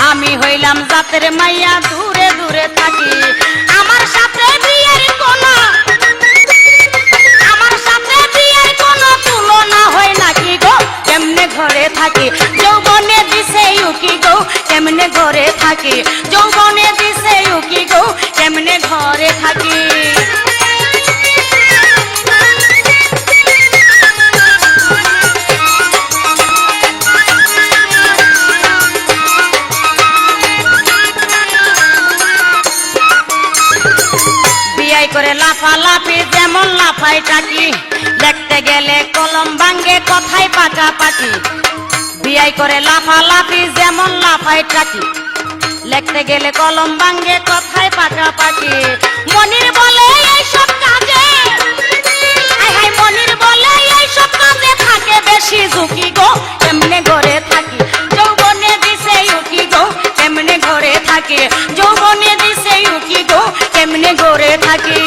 আমি হইলাম জাতের মাইয়া দূরে দূরে থাকি। আমার সাথে বিয়ের কোনো, আমার সাথে বিয়ের কোনো তুলনা হয় নাকি গো, কেমনে ঘরে থাকি, যৌবনে দিছে উকি গো, কেমনে ঘরে থাকি, যৌবনে দিছে উকি গো, কেমনে ঘরে থাকি। লাফায় টাকি, দেখতে গেলে কলম ভাঙ্গে কথায় পাকাপাকি। বিয়াই করে লাফালাফি যেমন লাফায় টাকি, লিখতে গেলে কলম ভাঙ্গে কথায় পাকাপাকি। মনির বলে এইসব কাজে, হায় হায় মনির বলে এইসব কাজে থাকে বেশি ঝুঁকি গো, এমনে ঘরে থাকি যৌবনে দিছে উকি গো, এমনে ঘরে থাকি যৌবনে দিছে উকি গো, এমনে ঘরে থাকি।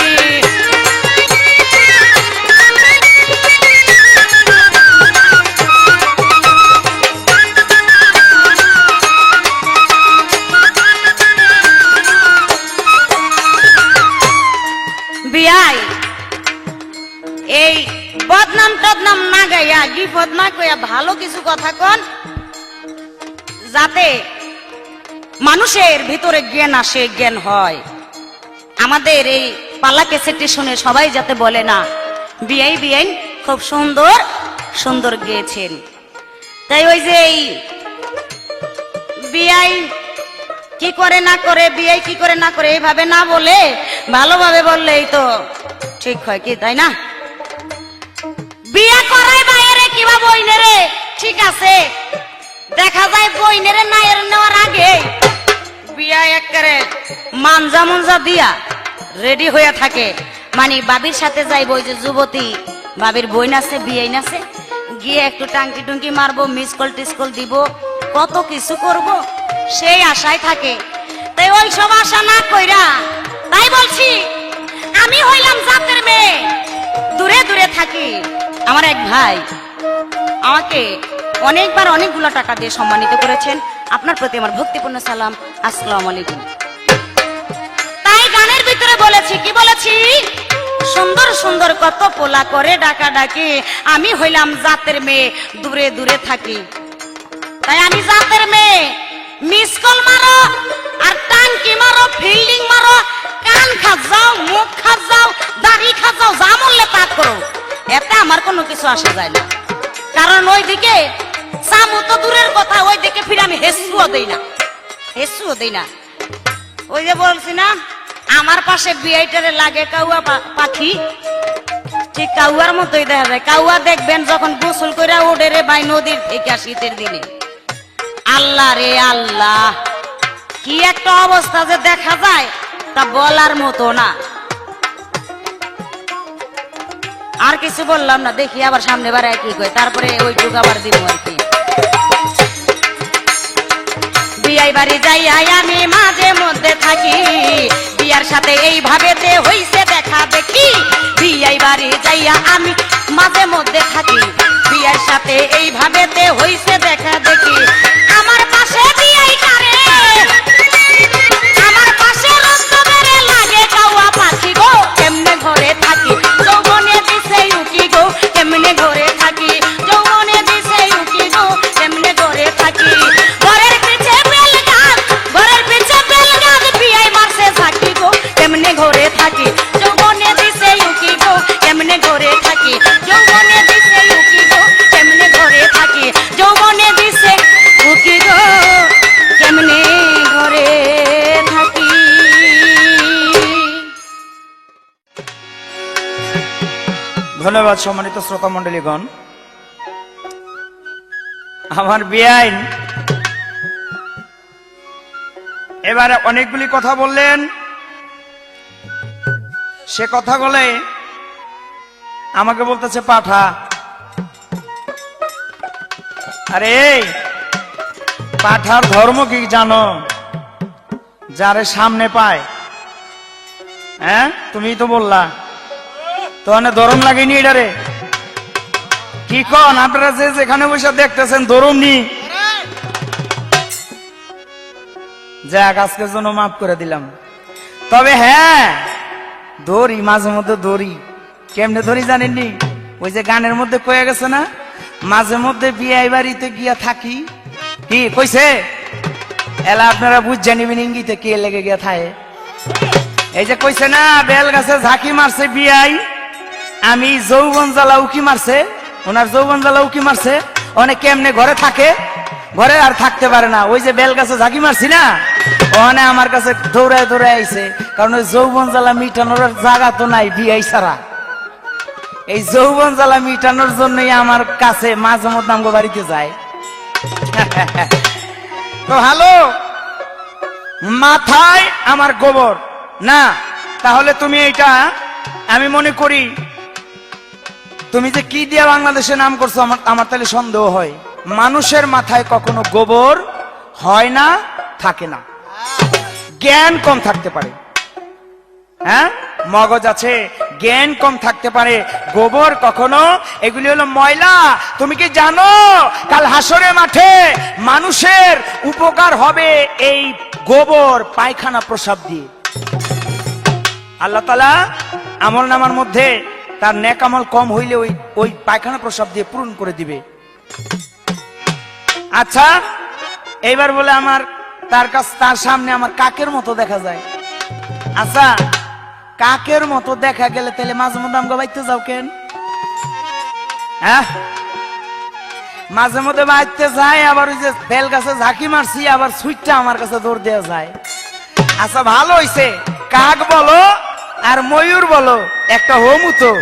বিয়াই এই বদনাম টদনাম না গাইয়া, বিপদ না কইয়া ভালো কিছু কথা কন, যাতে মানুষের ভিতরে জ্ঞান আসে, জ্ঞান হয়। আমাদের এই পালা ক্যাসেটটি শুনে সবাই যাতে বলে না বিয়াই বিয়াই খুব সুন্দর সুন্দর গেয়েছেন। তাই ওই যে এই বিয়াই কি করে না করে, বিয়াই কি করে না করে এইভাবে না বলে ভালোভাবে বললেই তো ঠিক হয়, কি তাই না? বিয়ে করাই বাইরে কিবা বইনেরে, ঠিক আছে, দেখা যায় বইনেরে নায়ের নেওয়ার আগে বিয়া একেবারে মানজা মঞ্জা দিয়া রেডি হয়ে থাকে। মানে বাবির সাথে যাইব, ওই যে যুবতী বাবির বই নাচে বিয়ে নাচে, গিয়ে একটু টাঙ্কি টুঙ্কি মারবো, মিস কল টিসকল দিব, কত কিছু করব, সেই আশায় থাকে। তাই ওই সব আশা না কইরা, তাই বলছি আমি হইলাম জাতের মেয়ে, দূরে দূরে থাকি। আমার এক ভাই আমাকে অনেকবার অনেকগুলো টাকা দিয়ে সম্মানিত করেছেন, আপনার প্রতি আমার ভক্তিপূর্ণ সালাম, আসসালামু আলাইকুম। তাই গানের ভিতরে বলেছি, কি বলেছি, সুন্দর সুন্দর কত পোলা করে ডাকা ডাকি, আমি হইলাম জাতের মেয়ে, দূরে দূরে থাকি। তাই আমি জাতের মেয়ে, মিস কল মারো আর টাঙ্কি মারো, ফিল্ডিং মারো, কান খাজাও, মুখ খাজাও, দাড়ি খাজাও, যা মরলে তা করো, এতে আমার কোনো কিছু আসে যায় না। কারণ ওইদিকে সামু তো দূরের কথা, ওইদিকে ফিরে আমি হেসুও দেই না, হেসুও দেই না। ওই যে বলছি না, আমার পাশে বিআইটারে লাগে কাউয়া পাখি, ঠিক কাউয়ার মতোই দেখা যায়। কাউয়া দেখবেন যখন গোসল করে ওঠে রে ভাই নদীর থেকে শীতের দিনে, আল্লাহ রে আল্লাহ, কি একটা অবস্থা যে দেখা যায় তা বলার মতো না। আর কিছু বললাম না, দেখি আবার সামনে বাড়ায় কি কয়, তারপরে ওইটুকু আবার দিব আর কি। বিয়াই বাড়ি যাই আমি মাঝে মধ্যে থাকি, বিয়ার সাথে এইভাবে হইছে দেখা দেখি। বিয়াই বাড়ি যাইয়া আমি মাঝে মধ্যে থাকি, বিয়ার সাথে এইভাবে হইছে দেখা দেখি। আমার পাশে বিয়াই কারে, আমার পাশে রক্তবেরে লাগে কাউয়া পাখি গো, কেমনে ঘরে থাকি যৌবনে দিছে উকি গো, কেমনে ঘরে থাকি যৌবনে দিছে উকি গো, কেমনে ঘরে থাকি। ঘরের পিছে বেলগাছ, ঘরের পিছে বেলগাছ, বিয়াই মারছে ঝাঁকি গো, কেমনে ঘরে থাকি যৌবনে দিছে উকি গো, কেমনে ঘরে থাকি যৌবনে দিছে উকি গো, কেমনে ঘরে থাকি যৌবনে দিছে উকি গো, কেমনে ঘরে থাকি। ধন্যবাদ সম্মানিত শ্রোতা মন্ডলীগণ। আমার বেআইন এবারে অনেকগুলি কথা বললেন, সে কথা বলে আমাকে বলতেছে পাঠা। আরে পাঠার ধর্ম কি জানো? যারে সামনে পায়, হ্যাঁ তুমি তো বললা, তো ধরম লাগেনি এটারে, কি কন আপনারা যে যেখানে বসে দেখতেছেন ধরম নি, যাক আজকের জন্য মাফ করে দিলাম। তবে হ্যাঁ দড়ি মাঝে মধ্যে দড়ি, কেমনে ধরি জানেননি? ওই যে গানের মধ্যে কয়ে গেছে না, মাঝে মধ্যে বিয়ে বাড়িতে গিয়া থাকি, কি কইছে এলা আপনারা বুঝ নিবেন ইঙ্গিতে কে লেগে গিয়া থাকে। এই যে কইছে না বেল গাছে ঝাঁকি মারছে বিয়াই, আমি যৌবন জ্বালা উকি মারছে, ওনার যৌবন জ্বালা উকি মারছে, অনেক কেমনে ঘরে থাকে, ঘরে আর থাকতে পারে না। ওই যে বেল গাছে ঝাঁকি মারছি না, ওখানে আমার কাছে দৌড়ায় দৌড়ায় আইছে, কারণ ওই যৌবন জ্বালা মিটানোর জায়গা তো নাই বিয়াই ছাড়া। এই যৌবন জ্বালা মিটানোর জন্যই আমার কাছে মাঝে মধ্যে আমগো বাড়িতে যায়। তো ভালো, মাথায় আমার গোবর না, তাহলে তুমি এইটা, আমি মনে করি তুমি যে কি দিয়ে বাংলাদেশে নাম করছো, আমার তাহলে সন্দেহ হয়। মানুষের মাথায় কখনো গোবর হয় না, থাকে না। জ্ঞান কম থাকতে পারে, হ্যাঁ, মগজ আছে, জ্ঞান কম থাকতে পারে, গোবর কখনো, এগুলি হলো ময়লা। তুমি কি জানো কাল হাসরের মাঠে মানুষের উপকার হবে এই গোবর পায়খানা প্রসাব দিয়ে? আল্লাহ তাআলা আমল নামার মধ্যে তার নেক আমল কম হইলে ওই পায়খানা প্রসাব দিয়ে পূরণ করে দিবে। আচ্ছা, এইবার বলে আমার তার সামনে আমার কাকের মতো দেখা যায়। আচ্ছা, কাকের মতো দেখা গেলে তাহলে মাঝে মধ্যে আমগো বাইতে যাও কেন? হ্যাঁ, মাঝে মধ্যে বাইতে যায়, আবার ওই যে বেল গাছে ঝাঁকি মারছি, আবার সুইটটা আমার কাছে দৌড় দেওয়া যায়। আচ্ছা, ভালো হইছে, কাক বলো আর ময়ূর বলো, একটা হোমু তো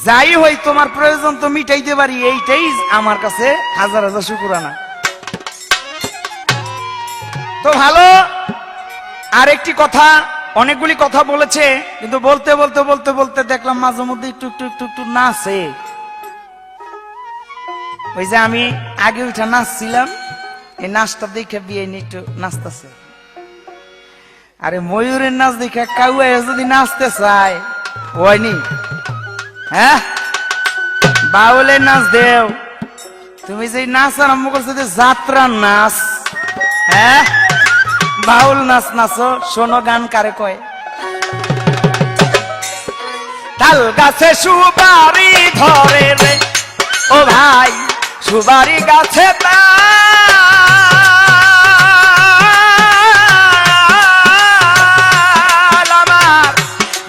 যাই হই, তোমার প্রয়োজন তো মিটাইতে পারি, এইটাই আমার কাছে হাজার হাজার শুকরানা। তো ভালো, আরেকটি কথা, অনেকগুলি কথা বলেছে, কিন্তু বলতে বলতে বলতে বলতে দেখলাম মাঝে মধ্যে একটু একটু একটু একটু নাচে। ওই যে আমি আগে উঠা নাচছিলাম, এই নাচটা দেখে বিয়ে নিয়ে একটু নাচতেছে। আরে ময়ূরের নাচ দেখে কাউয়া যদি নাচতে চায় হয়নি, হ্যাঁ, বাউলের নাচ দেও। তুমি যে নাচ আরম্ভ করছো যে যাত্রার নাচ, হ্যাঁ, বাউল নাচ নাচো, শোনো গান কারে কয়? তাল গাছে সুপারি ধরে রে ও ভাই, সুপারি গাছে তাল, আমার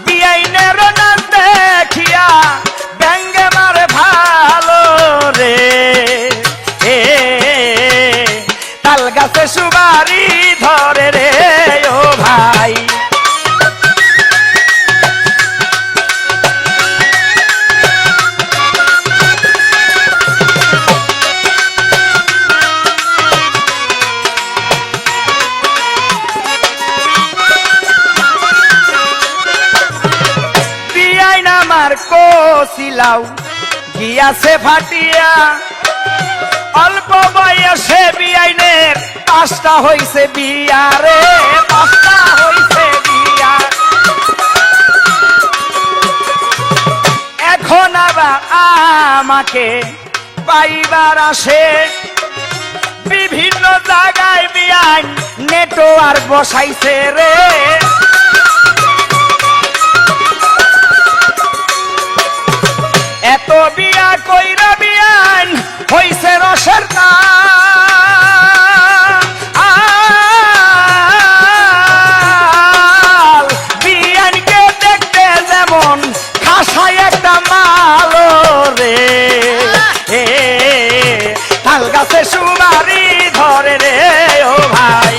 বিয়াইনের নাচ দেখিয়া ব্যঙ্গে মারে ভালো রে। তাল গাছে সুপারি ধরে রে ও ভাই, বিয়াইন আমার কোসিলাও গিয়াছে ফাটিয়া, অল্প বয়সে বিয়াইনের পাঁচটা হইছে বিয়া রে, পাঁচটা হইছে বিয়া। এখন আবার আমাকে পাইবার আসে, বিভিন্ন জায়গায় বিয়াইন নেটওয়ার্ক বসাইছে রে। এত বিয়া কইরা বিয়াইন হইছে রসের তাল, বিয়ানকে দেখতে যেমন খাসায় একটা মালো রে। তাল গাছে সুপারি ধরে রে ও ভাই,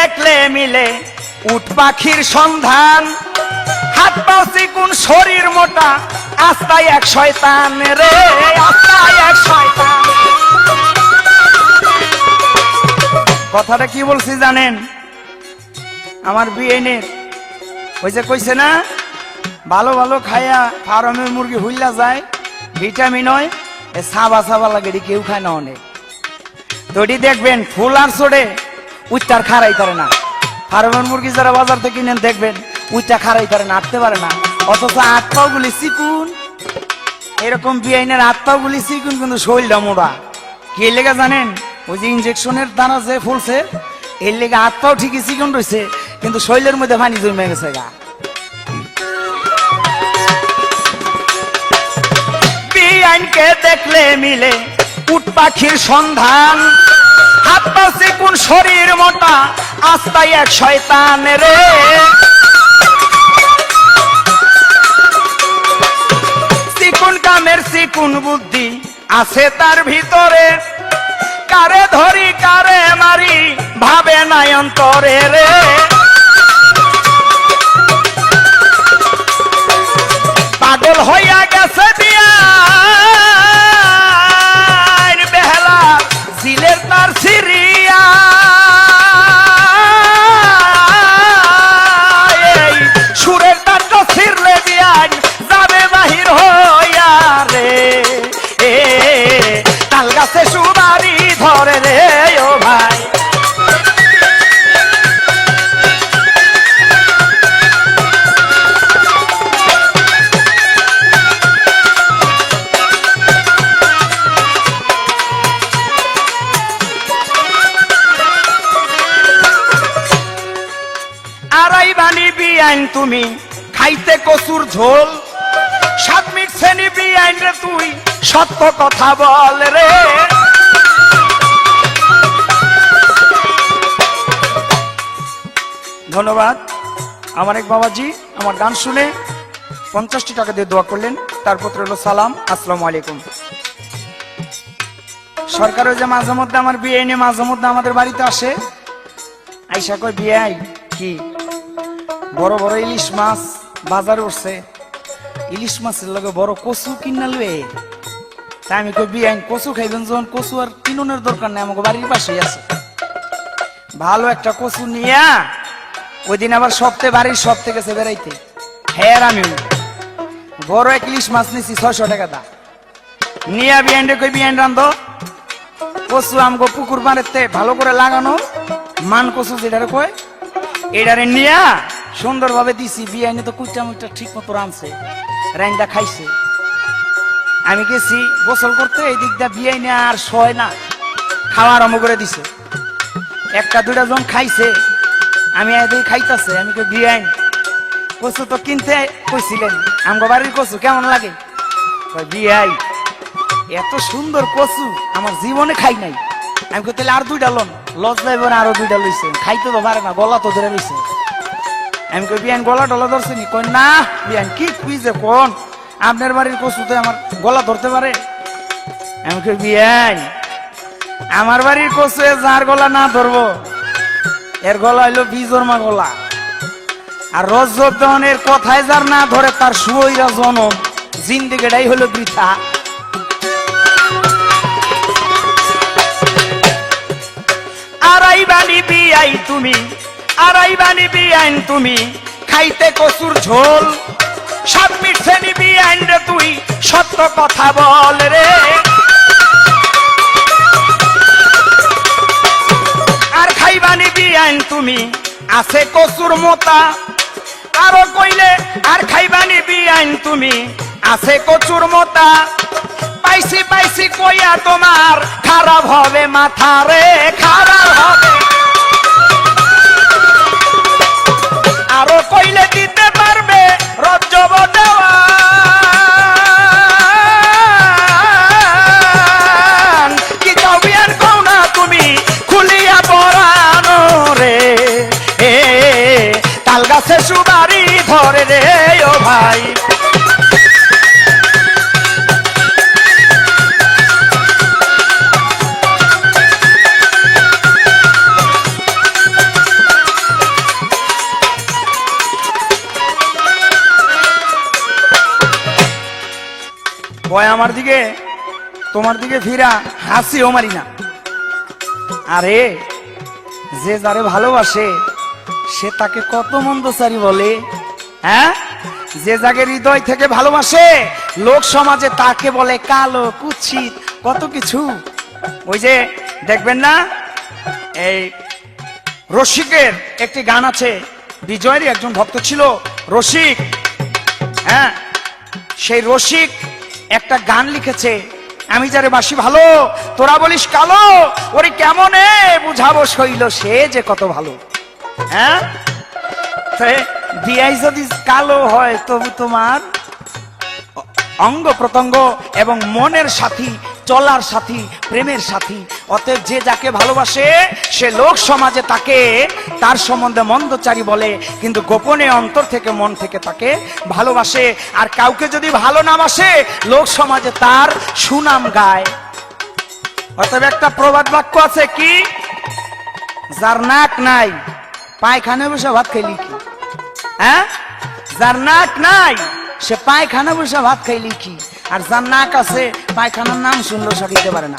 দেখলে মিলে উট পাখির সন্ধান, হাত পাও চিকুন শরীর মোটা, আস্তায় এক শয়তান রে, আস্তায় এক শয়তান। কথাটা কি বলছি জানেন? আমার বিয়েনের ওই যে কইছে না, ভালো ভালো খায়া ফার্মের মুরগি হুইল্লা যায়, ভিটামিন হয়, সাবা সাবা লাগে, কেউ খায় না অনেক। তো এটি দেখবেন ফুল আর চড়ে উচ্চার খারাই পারে না। ফার্মের মুরগি যারা বাজার থেকে কিনেন দেখবেন উচ্চা খারাই পারে না, আটতে পারে না, অথচ হাত পাও গুলি চিকুন। এরকম বিআইনের হাত পাও গুলি চিকুন, কিন্তু শরীরটা মোড়া। কি লেগে জানেন? ওই যে ইনজেকশনের দ্বারা যে ফুলছে, এর লেগে হাত পাও ঠিকই চিকুন রয়েছে, কিন্তু শরীরের মধ্যে পানি জমে গেছে গা। বিআইনকে দেখলে মিলে উট পাখির সন্ধান, হাত পা চিকুন শরীর মোটা, আস্তাই এক শয়তান রে, চিকুন কামের চিকুন বুদ্ধি আছে তার ভিতরে, কারে ধরি কারে মারি ভাবে নাই অন্তরে রে। পাগল হইয়া গেছে দিয়া বেহালা জিলের তার সিরিয়া, এই সুরের তারটা ছিড়লে দিয়া যাবে বাহির হইয়া রে। এ তাল গাছে সুবারি ধরে রে ও ভাই। আড়াই বানি বিয়াইন তুমি খাইতে কচুর ঝোল, সাত মিট শ্রেণী বিয়াইন রে তুই সত্য কথা বল রে। ধন্যবাদ। আমার এক বাবাজি আমার গান শুনে 50টি টাকা দিয়ে দোয়া করলেন, তারপর রইল সালাম, আসসালামু আলাইকুম। সরকার যে মাঝে মধ্যে আমার বিয়ে নিয়ে মাঝে মধ্যে আমাদের বাড়িতে আসে, আইসা কই বিয়াই কি বড় বড় ইলিশ মাছ বাজারে উঠছে, ইলিশ মাছের লগে বড় কচু কিনা লুয়ে। তাই আমি কই বিয়াই কচু খাইবেন যখন কচু আর কিনুনের দরকার নেই, আমাকে বাড়ির পাশেই আছে। ভালো একটা কচু নিয়া ওই দিন আবার সপ্তাহে বাড়ির সপ্তাহে গেছে বেড়াইতে, হ্যাঁ আমি বড় এক ইলিশ মাছ নিছি 600 টাকা দা নিয়া বিয়াইন কই বিয়াইন রান্ধ কচু আমগো পুকুর পাড়েতে ভালো করে লাগানো মান কচু যেটারে কয় এটারে নিয়া সুন্দরভাবে দিছি। বিয়াইনে তো কুইটা মুইটা ঠিক মতো রাঁধছে, রাইন্দা খাইছে। আমি গেছি গোসল করতে, এই দিক দিয়ে বিয়াইনে আর সয় না, খাওয়া আরম্ভ করে দিছে। একটা দুইটা জন খাইছে, আমি এদিকে খাইতেছে। আমি কই বিয়াইন কচু তো কিনতে কইছিলেন, আমগো বাড়ির কচু কেমন লাগে? কই বিয়াই এত সুন্দর কচু আমার জীবনে খাই নাই। আমি কই তাহলে আর দুইটা লন, লজ যাইবেন আরো দুইটা লইছে, খাইতে তো পারে না, গলা তো ধরে লইছে। আমি কই বিয়ান গলা টলা ধরছে নি? কই না বিয়ান কি কুইজে কোন আপনার বাড়ির কচু তো আমার গলা ধরতে পারে? আমি কই বিয়ান আমার বাড়ির কচু যার গলা না ধরবো এর গলা হইলো বিজর্মা গলা, আর রজব দহনের কথায় যার না ধরে তার সুইরা জনম জিন্দেগিটাই হলো বৃথা। আড়াই বানি বিয়াই তুমি, আড়াই বানি বিয়াইন তুমি খাইতে কচুর ঝোল, সাত মিট শ্রেণী বিয়াইন রে তুই সত্য কথা বল রে। আর খাইবানি বিয়াইন তুমি আছে কচুর মোতা, আরো কইলে আর খাইবানি বিয়াইন তুমি আছে কচুর মোতা। পাইছি পাইছি কইয়া তোমার খারাপ হবে মাথা রে, খারাপ হবে। আরো কইলে দিতে পারবে রজ্জব দেওয়া, কি চাও বিয়ান কও না তুমি খুলিয়া পরানো রে। এ তাল গাছে সুবারি ধরে রে ও ভাই। ভয় আমার দিকে তোমার দিকে ফিরা হাসিও মারি না। আরে যে যারে ভালোবাসে সে তাকে কত মন্দচারী বলে, হ্যাঁ? যে যাকে হৃদয় থেকে ভালোবাসে লোক সমাজে তাকে বলে কালো কুৎসিত কত কিছু। ওই যে দেখবেন না এই রসিকের একটি গান আছে, বিজয়েরই একজন ভক্ত ছিল রসিক, হ্যাঁ সেই রসিক একটা গান লিখেছে, আমি যারে বাসি ভালো তোরা বলিস কালো, ওরে কেমনে বুঝাবো শৈল সে যে কত ভালো। হ্যাঁ বিয়াই যদি কালো হয় তবু তোমার অঙ্গ প্রত্যঙ্গ এবং মনের সাথী, চলার সাথী, প্রেমের সাথী। অতএব যে যাকে ভালোবাসে সে লোক সমাজে তাকে তার সম্বন্ধে মন্দচারী বলে, কিন্তু গোপনে অন্তর থেকে মন থেকে তাকে ভালোবাসে। আর কাউকে যদি ভালো না বাসে, লোক সমাজে তার সুনাম গায়। অতএব একটা প্রবাদ বাক্য আছে, কি, যার নাক নাই পায়খানা বসে ভাত খাইলি কি? হ্যাঁ, যার নাক নাই সে পায়খানা বসে ভাত খাইলি কি? আর যার নাক আছে পায়খানার নাম শুনলেও সরিতে পারে না।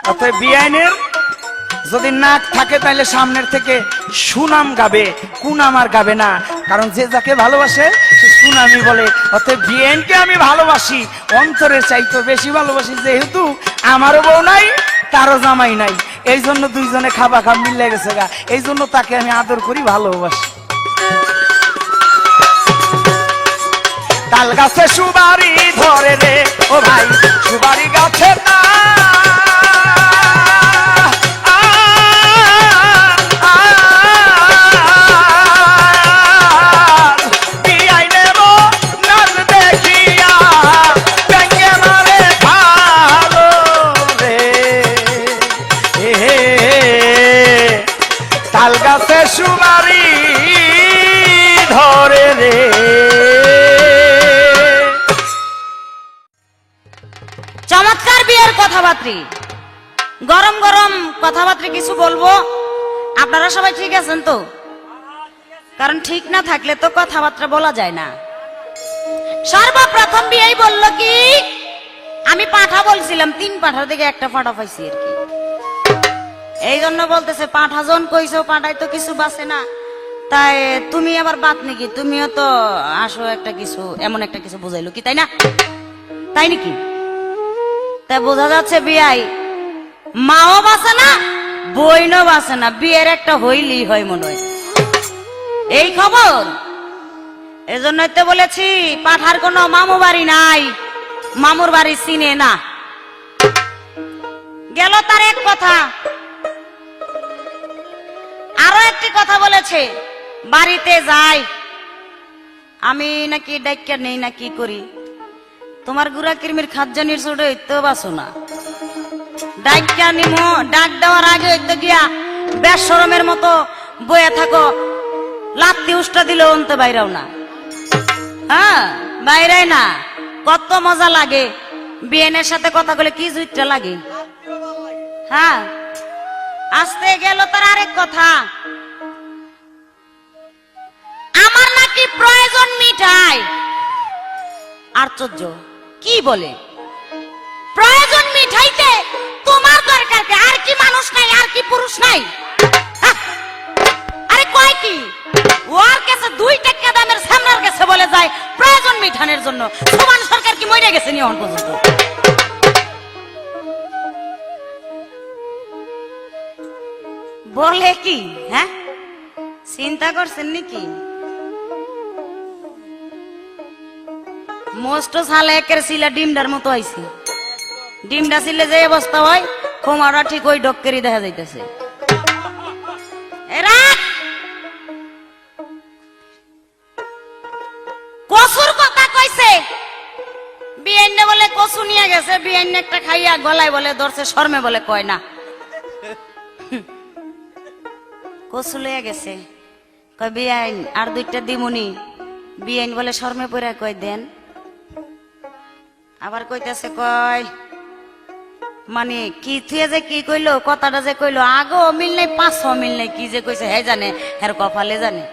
অতএব বিআইনের যদি নাক থাকে তাহলে সামনের থেকে সুনাম গাবে, কুনাম আর গাবে না। কারণ যে যাকে ভালোবাসে সে সুনামই বলে। অতএব বিআইনকে আমি ভালোবাসি, অন্তরের চাইতে বেশি ভালোবাসি, যেহেতু আমারও বউ নাই তারও জামাই নাই, এই জন্য দুইজনে খাবা খাব মিলে গেছে গা, এই জন্য তাকে আমি আদর করি, ভালোবাসি। তাল গাছে সুবারি ধরে রে ও ভাই, সুবারি গাছে না তাল গাছে সুবারি ধরে রে। চমৎকার বিয়ের কথাবার্তা, গরম গরম কথাবার্তা কিছু বলবো। আপনারা সবাই ঠিক আছেন তো? কারণ ঠিক না থাকলে তো কথাবার্তা বলা যায় না। সর্বপ্রথম বিয়েই বলল কি, আমি পাঠা বলছিলাম, 3 পাঠার দিকে একটা পাঠা পাইছি আর কি। এই জন্য বলতেছে পাঠা জন কইছো, পাঠাই তো কিছু বাসে না, তাই তুমি আবার বাত নাকি, তুমিও তো আসো একটা কিছু, এমন একটা কিছু বুঝাইলো কি, তাই না? তাই নাকি? তাই বোঝা যাচ্ছে বিয়াই মাও বাসে না, বইনও বাসে না, বিয়ের একটা হইলি হয় মনে হয়, এই খবর। এজন্যই তো বলেছি পাঠার কোনো মামু বাড়ি নাই, মামুর বাড়ি চিনে না। গেল তার এক কথা। আরো একটি কথা বলেছে, বাড়িতে যাই আমি নাকি ডাক্কা নেই না কি করি, তোমার গুড়া কিরমির খাদ্যানির ছোট তো বাসো না, ডাক্কা নিমো, ডাক দেওয়ার আগে হইতো গিয়া বেশরমের মতো বয়ে থাকো, লাত্তি উষ্টা দিলে অন্ত বাইরাও না। হ্যাঁ, বাইরাই না, কত মজা লাগে বিয়েনের সাথে কথা বলে, কি জুইটা লাগে। হ্যাঁ, আসতে গেল তার আরেক কথা, আমার নাকি প্রয়োজন মিঠাই। আশ্চর্য, কি বলে প্রয়োজন মিঠাইতে? তোমার দরকার কি? আর কি মানুষ নাই, আর কি পুরুষ নাই? আরে কয় কি, ওর কাছে 2 টাকা দামের সামনের কাছে বলে যায় প্রয়োজন মিঠানের জন্য। সুমান সরকার কি মরে গেছে নিয়ন পর্যন্ত? বলে কি? হ্যাঁ, চিন্তা করছেন নাকি? মোস্ট সালে একের সিলা ডিমডার মতো আইছে, ডিমডা ছিলে যে অবস্থা হয়, কোমারা ঠিক ওই ডক্কেরই দেখা যাইতেছে। এরা কসুর কথা কইছে, বিয়াইনে বলে কসু নিয়ে গেছে, বিয়াইনে একটা খাইয়া গলায় বলে ধরছে, শর্মে বলে কয় না, কসু লইয়া গেছে, কয় বিয়াইন আর 2টা দিমুনি। বিয়াইন বলে শর্মে পড়া কয় দেন। আবার কইতেছে কয় মানে কি থুয়ে যে কি কইলো, কথাটা যে কইলো আগো মিল নাই, 500 মিল নাই, কি যে কইছে হে জানে, হের কপালে জানে।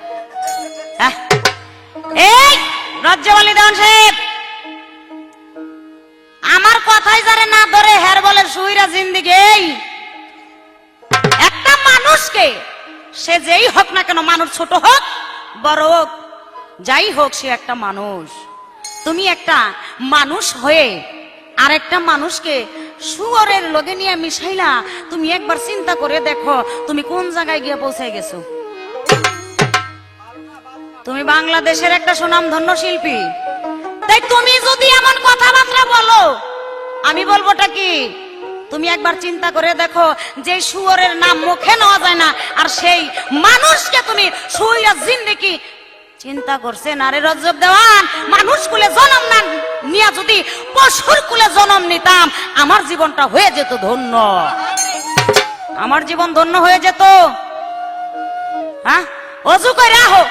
এই রজ্জওয়ালি দেওয়ান সাহেব, আমার কথাই যারে না ধরে হের বলে সুইরা জিন্দিগি। এই একটা মানুষকে, সে যেই হোক না কেন, মানুষ ছোট হোক বড় হোক, যাই হোক, সে একটা মানুষ। তুমি একটা মানুষ হয়ে আর একটা মানুষকে শুয়োরের লগে নিয়ে মিশাইলা, তুমি একবার চিন্তা করে দেখো তুমি কোন জায়গায় গিয়ে পৌঁছে গেছো। তুমি বাংলাদেশের একটা সুনামধন্য শিল্পী, তাই তুমি যদি এমন কথাবার্তা বলো, আমি বলবোটা কি, তুমি একবার চিন্তা করে দেখো, যে শুয়োরের নাম মুখে নেওয়া যায় না, আর সেই মানুষকে তুমি শুইয়া জিন্দেগি চিন্তা করছেন। আরে রজব দেওয়ান, মানুষ কুলে জন্ম না নিয়া যদি পশুর কুলে জন্ম নিতাম, আমার জীবনটা হয়ে যেত ধন্য, আমার জীবন ধন্য হয়ে যেত। হ্যাঁ অজু করে আহো,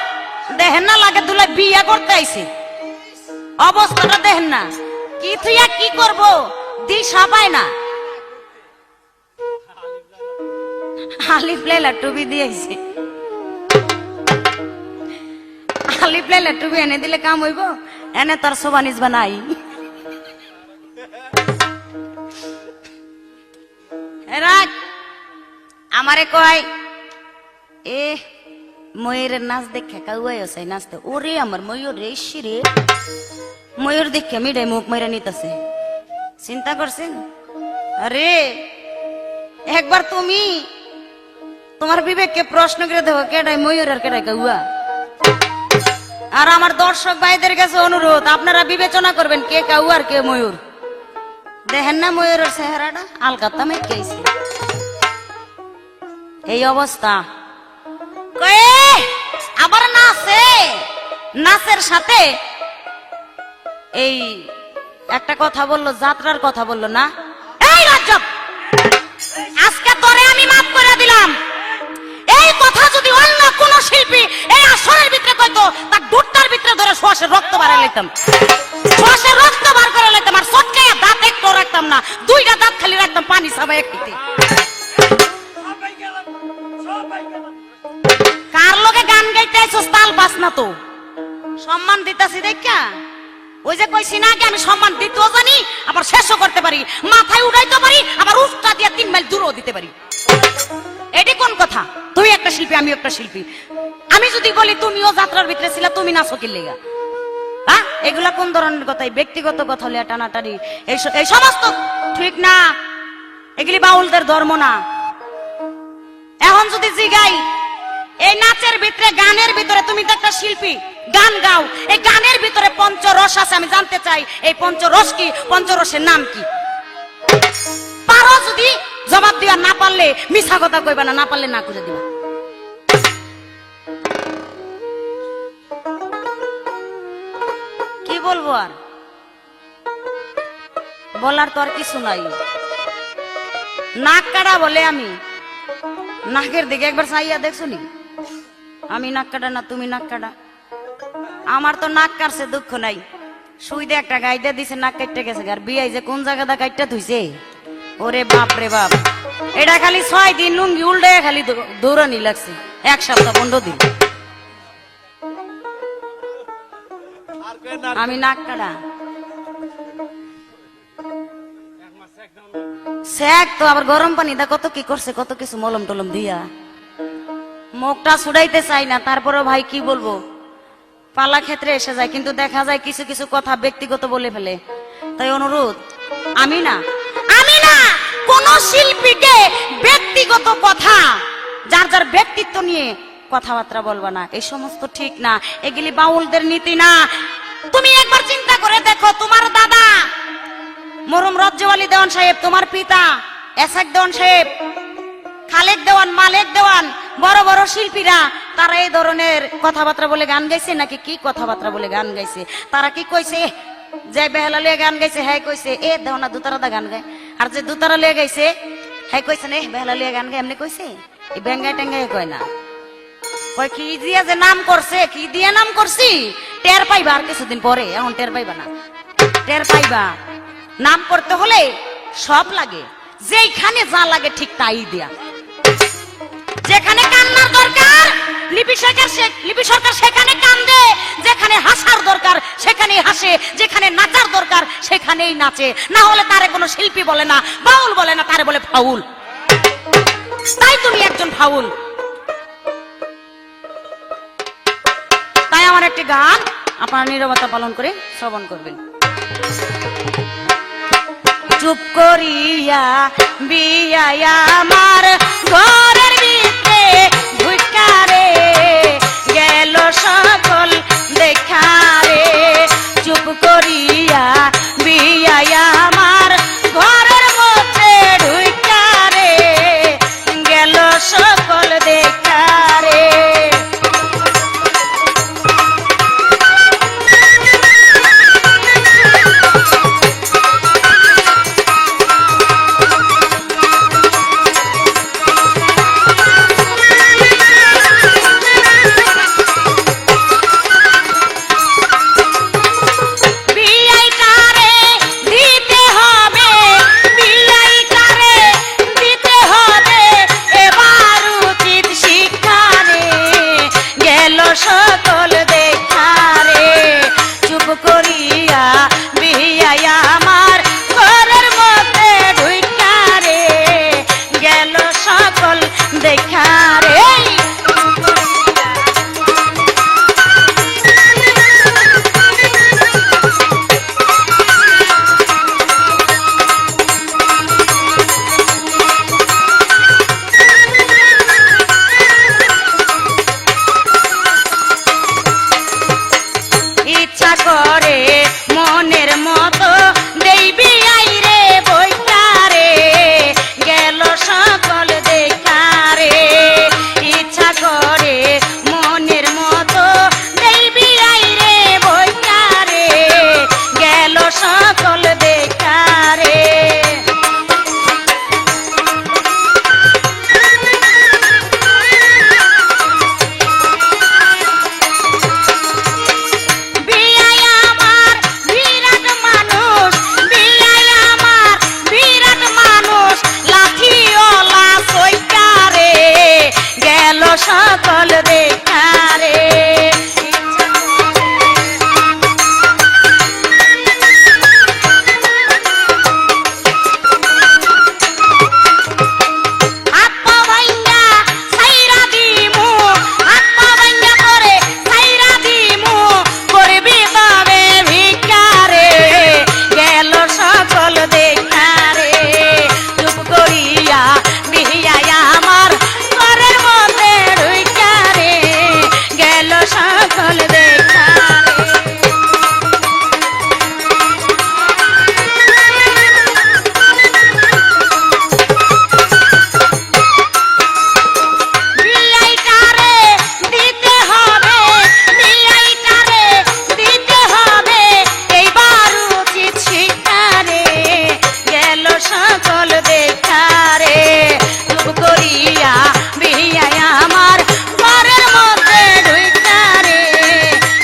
দেখেন না লাগে দুলাই বিয়া করতে আইছে, অবস্থাটা দেখেন না, কি থুইয়া কি করব দিশা পায় না। আলিফ লাইলা টুপি দিয়েছে, আলিফ লাইলা টুপি এনে দিলে কাম হইব, এনে তার সোবানিস বানাই। রাত আমারে কয় এ ময়ূরের নাচ দেখে কাউয়াই আছে নাচতে, ওরে আমার ময়ূর রে রে, ময়ূর দেখে মিডে মুখ মেরে নিতেছে, চিন্তা করছেন? আরে একবার তুমি তোমার বিবেককে প্রশ্ন করে দেখো, কেডাই ময়ূর আর কেডাই কাউয়া। আর আমার দর্শক ভাইদের কাছে অনুরোধ, আপনারা বিবেচনা করবেন কে কাউয়া আর কে ময়ূর। দেখেন না ময়ূরের চেহারাটা আলকাতা মেকেছে, এই অবস্থা। আবার নাচে, নাচের সাথে এই একটা কথা বললো, যাত্রার কথা বললো না। এই রাজ্জাক, আজকে তোরে আমি মাফ করে দিলাম, এই কথা যদি অন্য কোন শিল্পী এই আসরের ভিতরে কইতো, তার দুটার ভিতরে ধরে শ্বাসের রক্ত বাড়াই লইতাম, শ্বাসের রক্ত বার করে লইতাম, আর চটকাইয়া দাঁত একটু রাখতাম না, দুইটা দাঁত খালি রাখতাম পানি সাবাই একটিতে। কার লগে গান গাইতে আইছস তাল বাস না তো, সম্মান দিতাছি দেখা। ওই যে কইছি না আগে আমি সম্মান দিতেও জানি, আবার শেষও করতে পারি, মাথায় উঠাইতে পারি, আবার উষ্টা দিয়ে 3 মাইল দূরও দিতে পারি। এটি কোন কথা? তুই একটা শিল্পী, আমি একটা শিল্পী, আমি যদি বলি তুমিও যাত্রার ভিতরে ছিলা, তুমি নাচো কি লেগা? হ্যাঁ, এগুলা কোন ধরনের কথা? ব্যক্তিগত কথা হলে টানাটানি এই সমস্ত ঠিক না, এগুলি বাউলদের ধর্ম না। এখন যদি জিগাই এই নাচের ভিতরে গানের ভিতরে, তুমি তো একটা শিল্পী, গান গাও, এই গানের ভিতরে পঞ্চরস আছে, আমি জানতে চাই এই পঞ্চরস কি, পঞ্চরসের নাম কি? পারো যদি জবাব দিয়া, না পারলে মিছা কথা কইবা না, না পারলে না করে দিবা। কি বলবো আর, বলার তো আর কিছু নাই। নাক কাটা বলে আমি, নাকের দিকে একবার চাইয়া দেখছো নি? আমি নাক কাটা না, তুমি নাক কাটা। আমার তো নাক কাটছে দুঃখ নাই, সুইদে একটা গাইতে দিছে, নাক কাটতে গেছে। আর বিয়াই যে কোন জায়গাটা কাটতে ধুইছে, ওরে বাপ রে বাপ, এটা খালি 6 দিন লুঙ্গি উল্টে খালি দৌড়ানি লাগছে, 1 সপ্তাহ 15 দিন। আমি নাক কাটা শেখ তো আবার গরম পানি দা কত কি করছে, কত কিছু মলম টলম দিয়া, মুখটা ছুড়াইতে চাই না, তারপরে ভাই কি বলবো, পালা ক্ষেত্রে এসে যায়, কিন্তু দেখা যায় কিছু কিছু কথা ব্যক্তিগত বলে ফেলে। তাই অনুরোধ, আমি না কোন শিল্পীকে ব্যক্তিগত কথা, যার যার ব্যক্তিত্ব নিয়ে কথাবার্তা বলবা না, এই সমস্ত ঠিক না, এগুলি বাউলদের নীতি না। তুমি একবার চিন্তা করে দেখো, তোমার দাদা মরহুম রজ্জওয়ালি দেওয়ান সাহেব, তোমার পিতা এসাক দেওয়ান সাহেব, খালেক দেওয়ান, মালেক দেওয়ান, বড় বড় শিল্পীরা, তারা এই ধরনের কথাবার্তা বলে গান গাইছে নাকি? কি কথাবার্তা বলে গান গাইছে? তারা কি কইছে? যে বেহালা লিয়ে গান গাইছে হ্যাঁ কইছে এ দেও না দুতারা দা গান গায়, আর যে দুতারা লিয়ে গাইছে হ্যাঁ কইছে না বেহালা লিয়ে গান গায়, এমনি কইছে? এই বেঙ্গাই টেঙ্গাই কয় না, কয় কি দিয়া যে নাম করছে, কি দিয়ে নাম করছি টের পাইবা আর কিছুদিন পরে, এখন টের পাইবা না, টের পাইবা। নাম করতে হলে সব লাগে, যেখানে যা লাগে ঠিক তাই দেয়া, যেখানে কান্নার দরকার লিপি সরকার সেখানে কান্দে, যেখানে হাসার দরকার সেখানে হাসে, যেখানে নাচার দরকার সেখানেই নাচে, না হলে তারে কোনো শিল্পী বলে না, বাউল বলে না, তারে বলে ফাউল। তাই তুমি একজন ফাউল। তাই আমার একটি গান আপনারা নীরবতা পালন করে শ্রবণ করবেন। চুপ করিয়া বিয়া আমার ঘরের ভিতরে ঢুকারে গেল সকল দেখারে, চুপ করিয়া বিয়া আমার ঘরের মধ্যে ঢুকারে গেল সকল দেখারে। করে মনের মতো দেবী আইরে বইকারে গেল সকল দেখারে ইচ্ছা করে মনের মতো দেবী আইরে বইকারে গেল সকল দেখারে সকল দেখারে আত্মা ভাঙ্গা সাইরা দিমু আত্মা ভাঙ্গা করে সাইরা দিমু করবি তবে ভিকারে গেল সকল দেখারে চুপ করিয়া বিহিয়ায় আমার ঘরের মধ্যে ঢুইকারে গেল সকল দেখারে বিয়াইটারে দিতে হবে বিয়াইটারে দিতে হবে এইবার উচিত শিক্ষারে গেল সকল দেখারে চুপ করিয়া বিয়ায় আমার ঘরের মধ্যে ঢুইকারে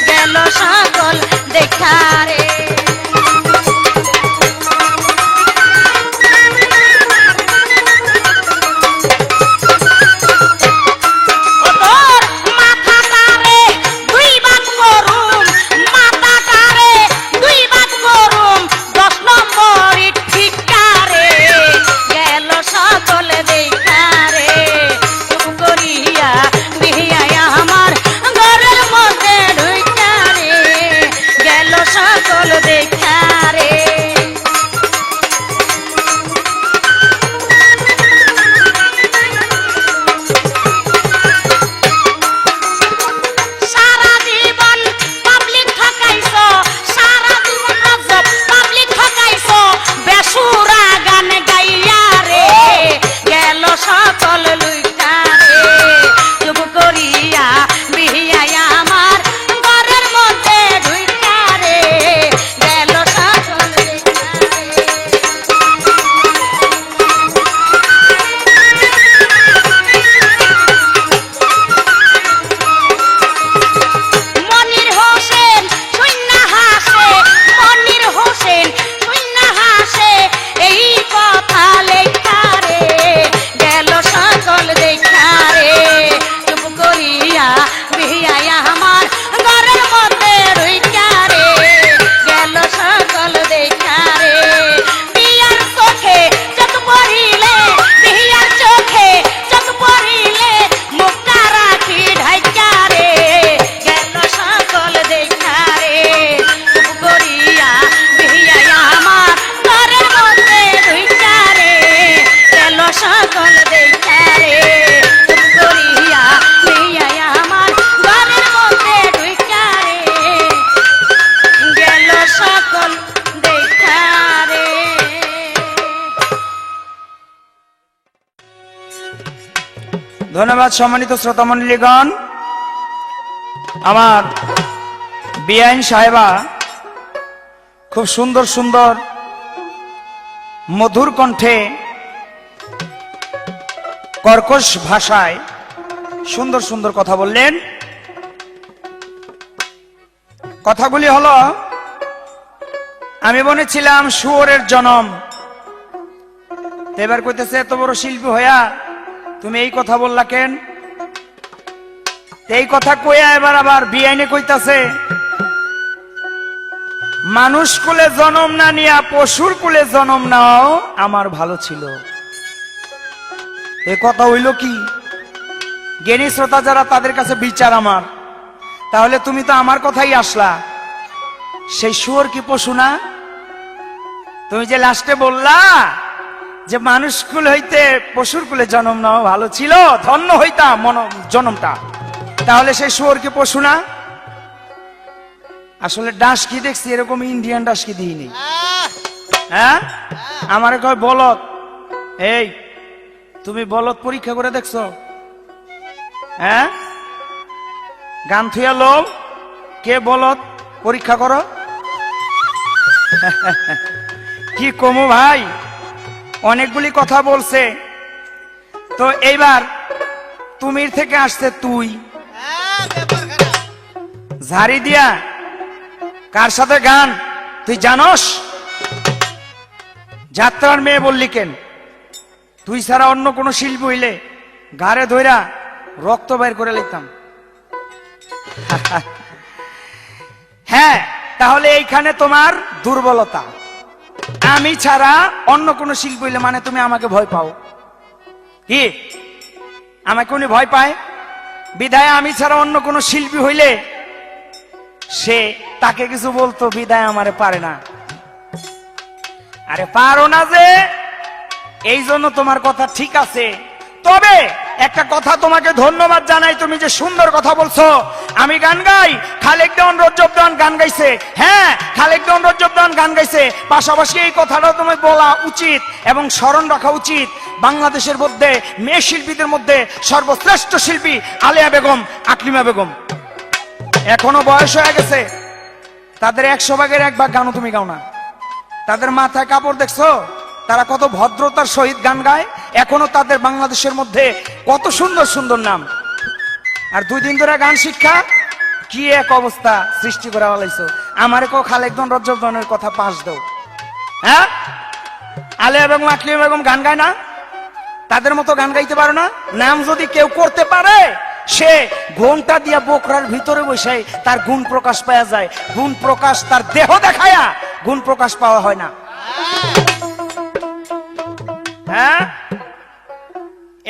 গেল সকল দেখারে তোর মাথাটারে দুই ভাগ করুম মাথাটারে দুই ভাগ করুম 10 নম্বর ঠিকারে গেল সকল দেখারে চুপ করিয়া বিহিয়ায় আমার ঘরের মধ্যে ঢুইকারে গেল সকল দেখারে সারা জীবন পাবলিক ঠকাইছো সারা জীবন রজব পাবলিক ঠকাইছো বেসুরা গান গাইয়া রে গেল সকল লুইটারে চুপ করিয়া বিহিয়ায় আমার ঘরের মধ্যে ঢুইকারে গেল সকল দেখারে মনির হোসেন শূন্য হাসে মনির হোসেন শূন্য হাসে এই কথা লেখারে গেল সকল দেখারে চুপ করিয়া বিহিয়ায় আমার ঘরের মধ্যে ঢুইকারে গেল সকল দেখারে বিয়ার চোখে চোখ পড়িলে বিহিয়ার চোখে চোখ পড়িলে মুখটা রাখি ঢাইকারে গেল সকল দেখারে চুপ করিয়া বিহিয়ায় আমার ঘরের মধ্যে ঢুইকারে গেল সকল দেখারে চুপ করিয়া বিহিয়ায় আমার ঘরের মধ্যে ঢুইকারে গেল সকল দেখারে ধন্যবাদ সম্মানিত শ্রোতামণ্ডলীগণ। আমার বিআইন সাহেবা খুব সুন্দর সুন্দর মধুর কণ্ঠে কর্কশ ভাষায় সুন্দর সুন্দর কথা বললেন। কথাগুলি হলো, আমি বলেছিলাম শুয়োরের জনম, এবার কইতেছে এত বড় শিল্পী হইয়া তুমি এই কথা বললা কেন? এই কথা কইয়া এবার আবার বিআইনে কইতাছে মানুষ কুলে জন্ম না নিয়া পশুর কুলে জন্ম নাও আমার ভালো ছিল। এ কথা হইল কি? জ্ঞানী শ্রোতা যারা তাদের কাছে বিচার আমার, তাহলে তুমি তো আমার কথাই আসলা। সেই শুয়োর কি পশু না? তুমি যে লাস্টে বললা যে মানুষ কুল হইতে পশুর কুলে জন্ম নাও ভালো ছিল, ধন্য হইতাম জন্মটা, তাহলে সেই শুয়োর কি পশু না? আসলে ডাসকি দেখছি, এরকম ইন্ডিয়ান ডাসকি দিইনি। হ্যাঁ, আমারে কয় বলদ। এই তুমি বলদ পরীক্ষা করে দেখছো? হ্যাঁ, গান থুয়া লোক কে বলদ পরীক্ষা করো। কি কমু ভাই, অনেকগুলি কথা বলছে। তো এইবার তুমির থেকে আসছে তুই, ঝাড়ি দিয়া কার সাথে গান তুই জানস? যাত্রার মেয়ে বললি কেন? তুই ছাড়া অন্য কোন শিল্পী হইলে ঘাড়ে ধইরা রক্ত বের করে লিখতাম। হ্যাঁ, তাহলে এইখানে তোমার দুর্বলতা। আমি ছাড়া অন্য কোন শিল্পী হইলে মানে তুমি আমাকে ভয় পাও? কি আমাকে উনি ভয় পায়? বিদায় আমি ছাড়া অন্য কোন শিল্পী হইলে সে তাকে কিছু বলতো, বিদায় আমারে পারে না। আরে পারো না যে, এই জন্য তোমার কথা ঠিক আছে। তবে একটা কথা তোমাকে ধন্যবাদ জানাই, তুমি যে সুন্দর কথা বলছো। আমি গান গাই, খালেক দেওয়ান রজ্জব দেওয়ান গান গাইছে। হ্যাঁ, খালেক দেওয়ান রজ্জব দেওয়ান গান গাইছে। পাশাপাশি এই কথাটাও তুমি বলা উচিত এবং স্মরণ রাখা উচিত, বাংলাদেশের মধ্যে মেয়ে শিল্পীদের মধ্যে সর্বশ্রেষ্ঠ শিল্পী আলেয়া বেগম, আকলিমা বেগম। এখনো বয়স হয়ে গেছে, তাদের 100 ভাগের 1 ভাগ গানও তুমি গাও না। তাদের মাথায় কাপড় দেখছো? তারা কত ভদ্রতার সহিত গান গায়। এখনো তাদের বাংলাদেশের মধ্যে কত সুন্দর সুন্দর নাম। আর 2 দিন ধরে গান শিক্ষা কি এক অবস্থা সৃষ্টি করে বলাইছো। আমারে কো খালেকদন রজ্জবদনের কথা পাশ দাও। হ্যাঁ, আলেয়া বেগম, আকলিমা বেগম গান গায় না? তাদের মতো গান গাইতে পারো না? নাম যদি কেউ করতে পারে, সে ঘোমটা দিয়া বোকরার ভিতরে বসে তার গুণ প্রকাশ পাওয়া যায়। গুণ প্রকাশ তার দেহ দেখায়া গুণ প্রকাশ পাওয়া হয় না। হ্যাঁ,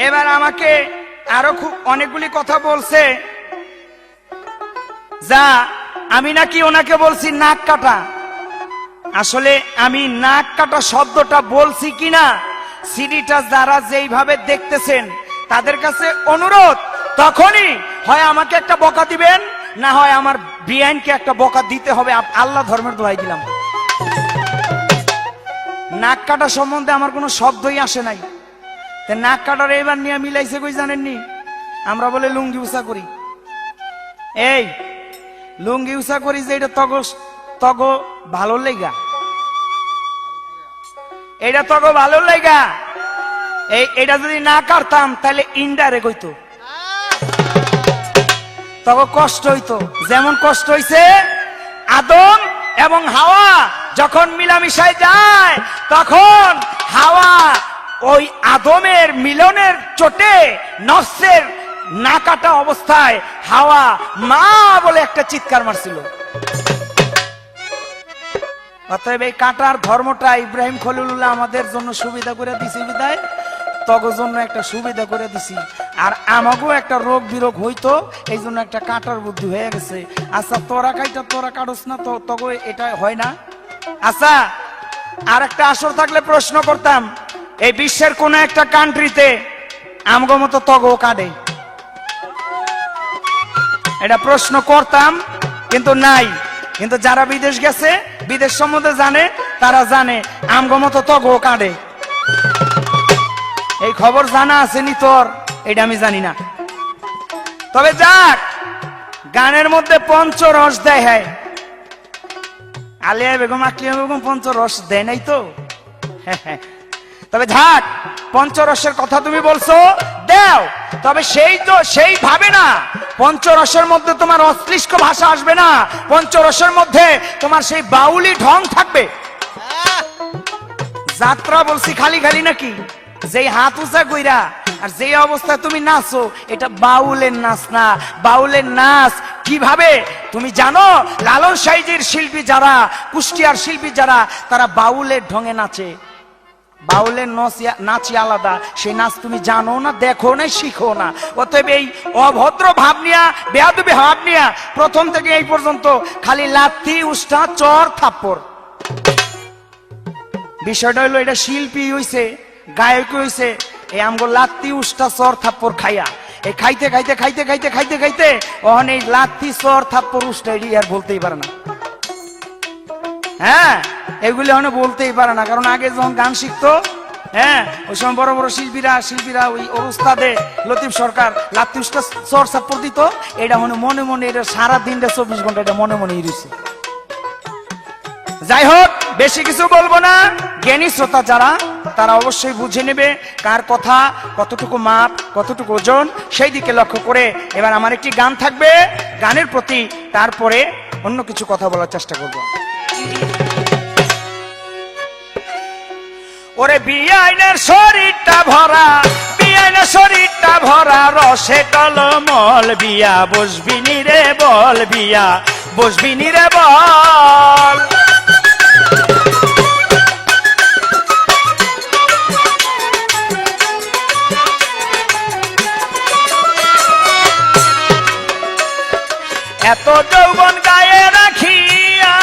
এবার আমাকে আরো খুব অনেকগুলি কথা বলছে, যা আমি নাকি ওনাকে বলছি নাক কাটা। আসলে আমি নাক কাটা শব্দটা বলছি কিনা, সিডিটা যারা যেইভাবে দেখতেছেন তাদের কাছে অনুরোধ, তখনই হয় আমাকে একটা বকা দিবেন, না হয় আমার বিআইনকে একটা বকা দিতে হবে। আল্লাহ ধর্মের দোহাই দিলাম। নাক কাটা সম্বন্ধে আমার কোনো শব্দই আসে নাই। নাক কাটার এবার নিয়ে মিলাইছে কই জানেননি? আমরা বলে লুঙ্গি উষা করি। এই লুঙ্গি উষা করি যে এটা তগ ভালো লেগা, এটা তগ ভালো লেগা। এটা যদি না কাটতাম তাহলে ইন্ডারে কইতো, তখন কষ্ট হইতো। যেমন কষ্ট হইছে আদম এবং হাওয়া যখন মিলামিশায় যায়, তখন হাওয়া ওই আদমের মিলনের চোটে নফসের না কাটা অবস্থায় হাওয়া মা বলে একটা চিৎকার মারছিল। অতএব এই কাটার ধর্মটা ইব্রাহিম খলিলুল্লাহ আমাদের জন্য সুবিধা করে দিছি, বিদায় তগর জন্য একটা সুবিধা করে দিছি। আর আমাকেও একটা রোগ বিরোগ হইতো, এই জন্য একটা কাটার বুদ্ধি হয়ে গেছে। আচ্ছা, তোরা কাইটা তোরা কাটস না, তো তগো এটা হয় না। আচ্ছা, আর একটা আসর থাকলে প্রশ্ন করতাম, এই বিশ্বের কোন একটা কান্ট্রিতে আমগো মতো তগো কাটে? এটা প্রশ্ন করতাম, কিন্তু নাই। কিন্তু যারা বিদেশ গেছে, বিদেশ সম্বন্ধে জানে, তারা জানে আমগো মতো তগো কাটে। এই খবর জানা আছে নি তোর? এটা আমি জানি না। তবে যাক, গানের মধ্যে পঞ্চরস দেয়। হ্যাঁ, আলেয়া বেগম, আকলিমা বেগম পঞ্চরস দেয় নাই তো। তবে যাক, পঞ্চরসের কথা তুমি বলছো, দাও। তবে সেই ভাবে না, পঞ্চরসের মধ্যে তোমার অশ্লীল ভাষা আসবে না। পঞ্চরসের মধ্যে তোমার সেই বাউলি ঢং থাকবে। যাত্রা বলছি খালি খালি নাকি? যেই হাত উঁচা কইরা আর যেই অবস্থায় তুমি নাচো, এটা বাউলের নাচ না। বাউলের নাচ কিভাবে তুমি জানো? লালন সাইজির শিল্পী যারা, কুষ্টিয়ার শিল্পী যারা, তারা বাউলের ঢঙে নাচে। বাউলের নাচই আলাদা। সেই নাচ তুমি জানো না, দেখো না, শিখো না। অতএব এই অভদ্র ভাব নিয়া, বেয়াদবি ভাব নিয়া প্রথম থেকে এই পর্যন্ত খালি লাথি, উষ্টা, চর, থাপ্পড়। বিষয়টা হলো, এটা শিল্পী হইছে, গায়ক হইছে, এই আমগো লাত্তি, উষ্টা, চর, থাপ্পড় খাইয়া, এই খাইতে খাইতে খাইতে খাইতে খাইতে খাইতে ওখানে এই লাত্তি, চর, থাপ্পড়, উষ্টা এটি আর বলতেই পারে না। হ্যাঁ, এগুলি এখন বলতেই পারে না, কারণ আগে যখন গান শিখতো, হ্যাঁ, ওই সময় বড় বড় শিল্পীরা ওই অবস্থাতে লতিফ সরকার লাতিফটা চর্চা দিত, এটা মনে মনে এটা সারাদিন 24 ঘন্টা এটা মনে মনে ইরিছে। যাই হোক, বেশি কিছু বলবো না। জ্ঞানী শ্রোতা যারা, তারা অবশ্যই বুঝে নেবে কার কথা কতটুকু মাপ, কতটুকু ওজন, সেই দিকে লক্ষ্য করে এবার আমার একটি গান থাকবে, গানের প্রতি তারপরে অন্য কিছু কথা বলার চেষ্টা করব। ওরে বিয়াইনের শরীরটা ভরা, বিয়াইনের শরীরটা ভরা রসে টলমল, বিয়া বসবি নি রে বল, বিয়া বসবি নি রে বল। এত যৌবন গায়ে রাখিয়া,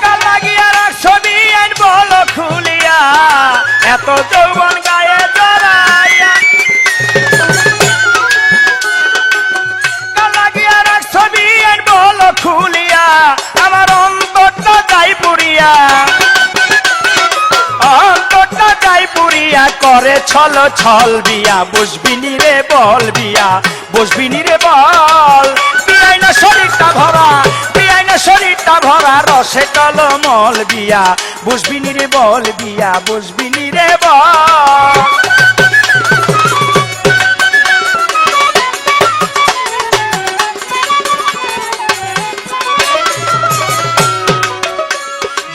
কাল লাগিয়া রাখছো বিয়াইন বল খুলিয়া, এত যৌবন গায়ে জড়াইয়া, কাল লাগিয়া রাখছো বিয়াইন বল খুলিয়া, আমার অন্তরটা যাই পুরিয়া, অন্তরটা যাই পুরিয়া করে ছল ছল, বিয়া বসবি নি রে বল, বিয়া বসবি নি রে বল। বিয়াইনা শরীরটা ভরা, বিয়াইনা শরীরটা ভরা রসে টলমল, বিয়া বসবি নি রে বল, বিয়া বসবি নি রে বল।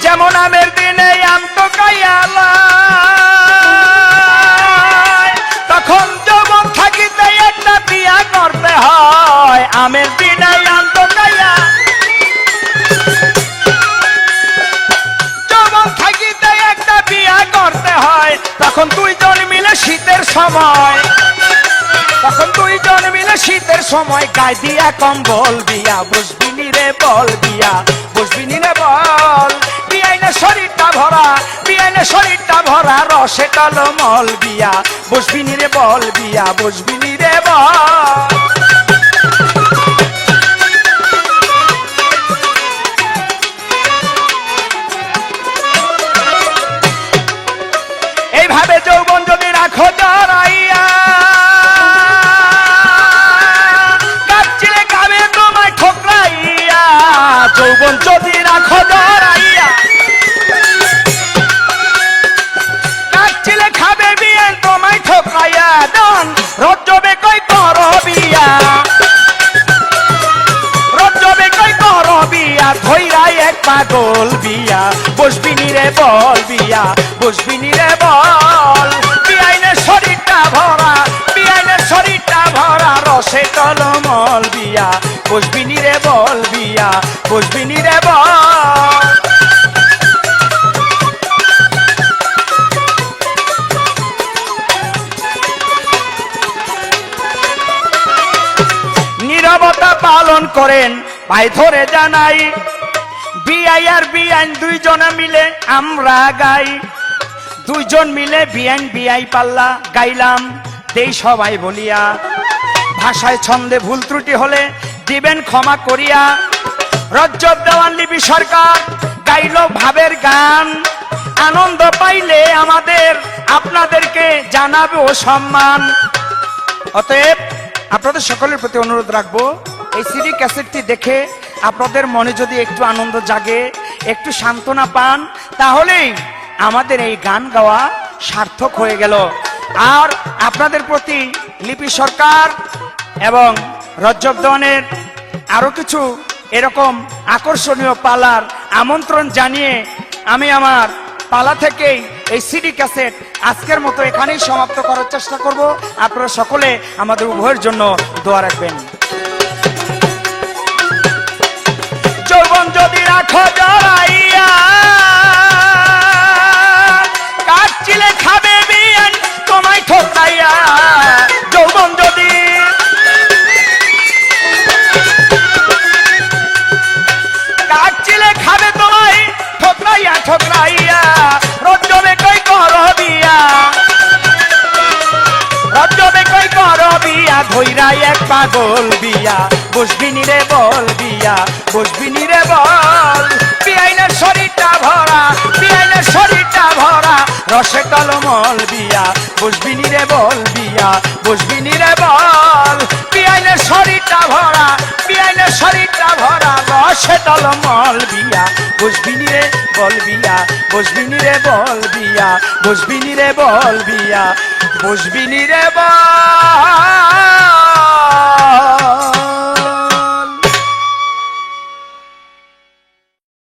যেমন আমের দিনে আম তো কাইয়ালা, তখন যৌবন থাকিতে একটা বিয়া করতে হয়, আমের দিনে আম তো কাইয়া, যৌবন থাকিতে একটা বিয়া করতে হয়, তখন দুইজন মিলে শীতের সময়, তখন দুইজন মিলে শীতের সময় গায়ে দিয়া কম্বল, বিয়া বসবি নি রে বল, বিয়া বসবি নি রে বল। বিয়াইনা শরীরটা ভরা, বিয়াইনা শরীরটা ভরা রসে টলমল, বিয়া বসবি নি রে বল, বিয়া বসবি নি রে বল। এইভাবে যৌবন যদি রাখো জড়াইয়া, কাটছিলে খাবে তোমায় ঠোকরাইয়া, যৌবন যদি রাখো জড়াইয়া, কাটছিলে খাবে বিয়ে তোমায় ঠোকরাইয়া, দন রজ্জবে কই কর বিয়া, রজ্জবে কই কর বিয়া, ধইরাই এক পাগল, বিয়া বসবি নি রে বল, বিয়া বসবি নি রে বল। বিয়াইনের শরীরটা ভরা, বিয়াইনের শরীরটা ভরা রসে টলমল, বিয়া বসবি নি রে বল, বিয়া বসবি নি রে বল। নীরবতা পালন করেন পায়ে ধরে জানাই, বিয়াই আর বিয়াইন দুইজনে মিলে আমরা গাই, দুইজন মিলে বিয়াইন বিয়াই পাল্লা গাইলাম, দেই সবাই বলিয়া, ভাষায় ছন্দে ভুল ত্রুটি হলে দিবেন ক্ষমা করিয়া। রজ্জব দেওয়ান লিপি সরকার গাইল ভাবের গান, আনন্দ পাইলে আমাদের আপনাদেরকে জানাবে ও সম্মান। অতএব আপনাদের সকলের প্রতি অনুরোধ রাখবো, এই সিডি ক্যাসেটটি দেখে আপনাদের মনে যদি একটু আনন্দ জাগে, একটু সান্ত্বনা পান, তাহলেই আমাদের এই গান গাওয়া সার্থক হয়ে গেল। আর আপনাদের প্রতি লিপি সরকার এবং রজ্জব দেওয়ানের আরো কিছু এরকম আকর্ষণীয় পালার আমন্ত্রণ জানিয়ে আমি আমার পালা থেকেই এই সিডি ক্যাসেট আজকের মতো এখানেই সমাপ্ত করার চেষ্টা করব। আপনারা সকলে আমাদের উভয়ের জন্য দোয়া রাখবেন। যৌবন যদি রাখো জড়াইয়া, কাটছিলে খাবে বিয়ান তোমায় ঠোকরাইয়া, যৌবন যদি কাটছিলে খাবে তোমায় ঠোকরাইয়া ঠোকরাইয়া, রজ্জবে কই কর বিয়া, রজ্জবে কই কর বিয়া, ধইরাই এক পাগল, বিয়া বসবিনি রে বল বিয়া বসবিনি রে বল বিআইনের শরীরটা ভরা বিআইনের শরীরটা ভরা রসে টলমল বিয়া বসবিনি রে বল বিয়া বসবিনি রে বল বিআইনের শরীরটা ভরা বিআইনের শরীরটা ভরা রসে টলমল বিয়া বসবিনি রে বল বিয়া বসবিনি রে বল বিয়া বসবিনি রে বল বিয়া বসবিনি রে বল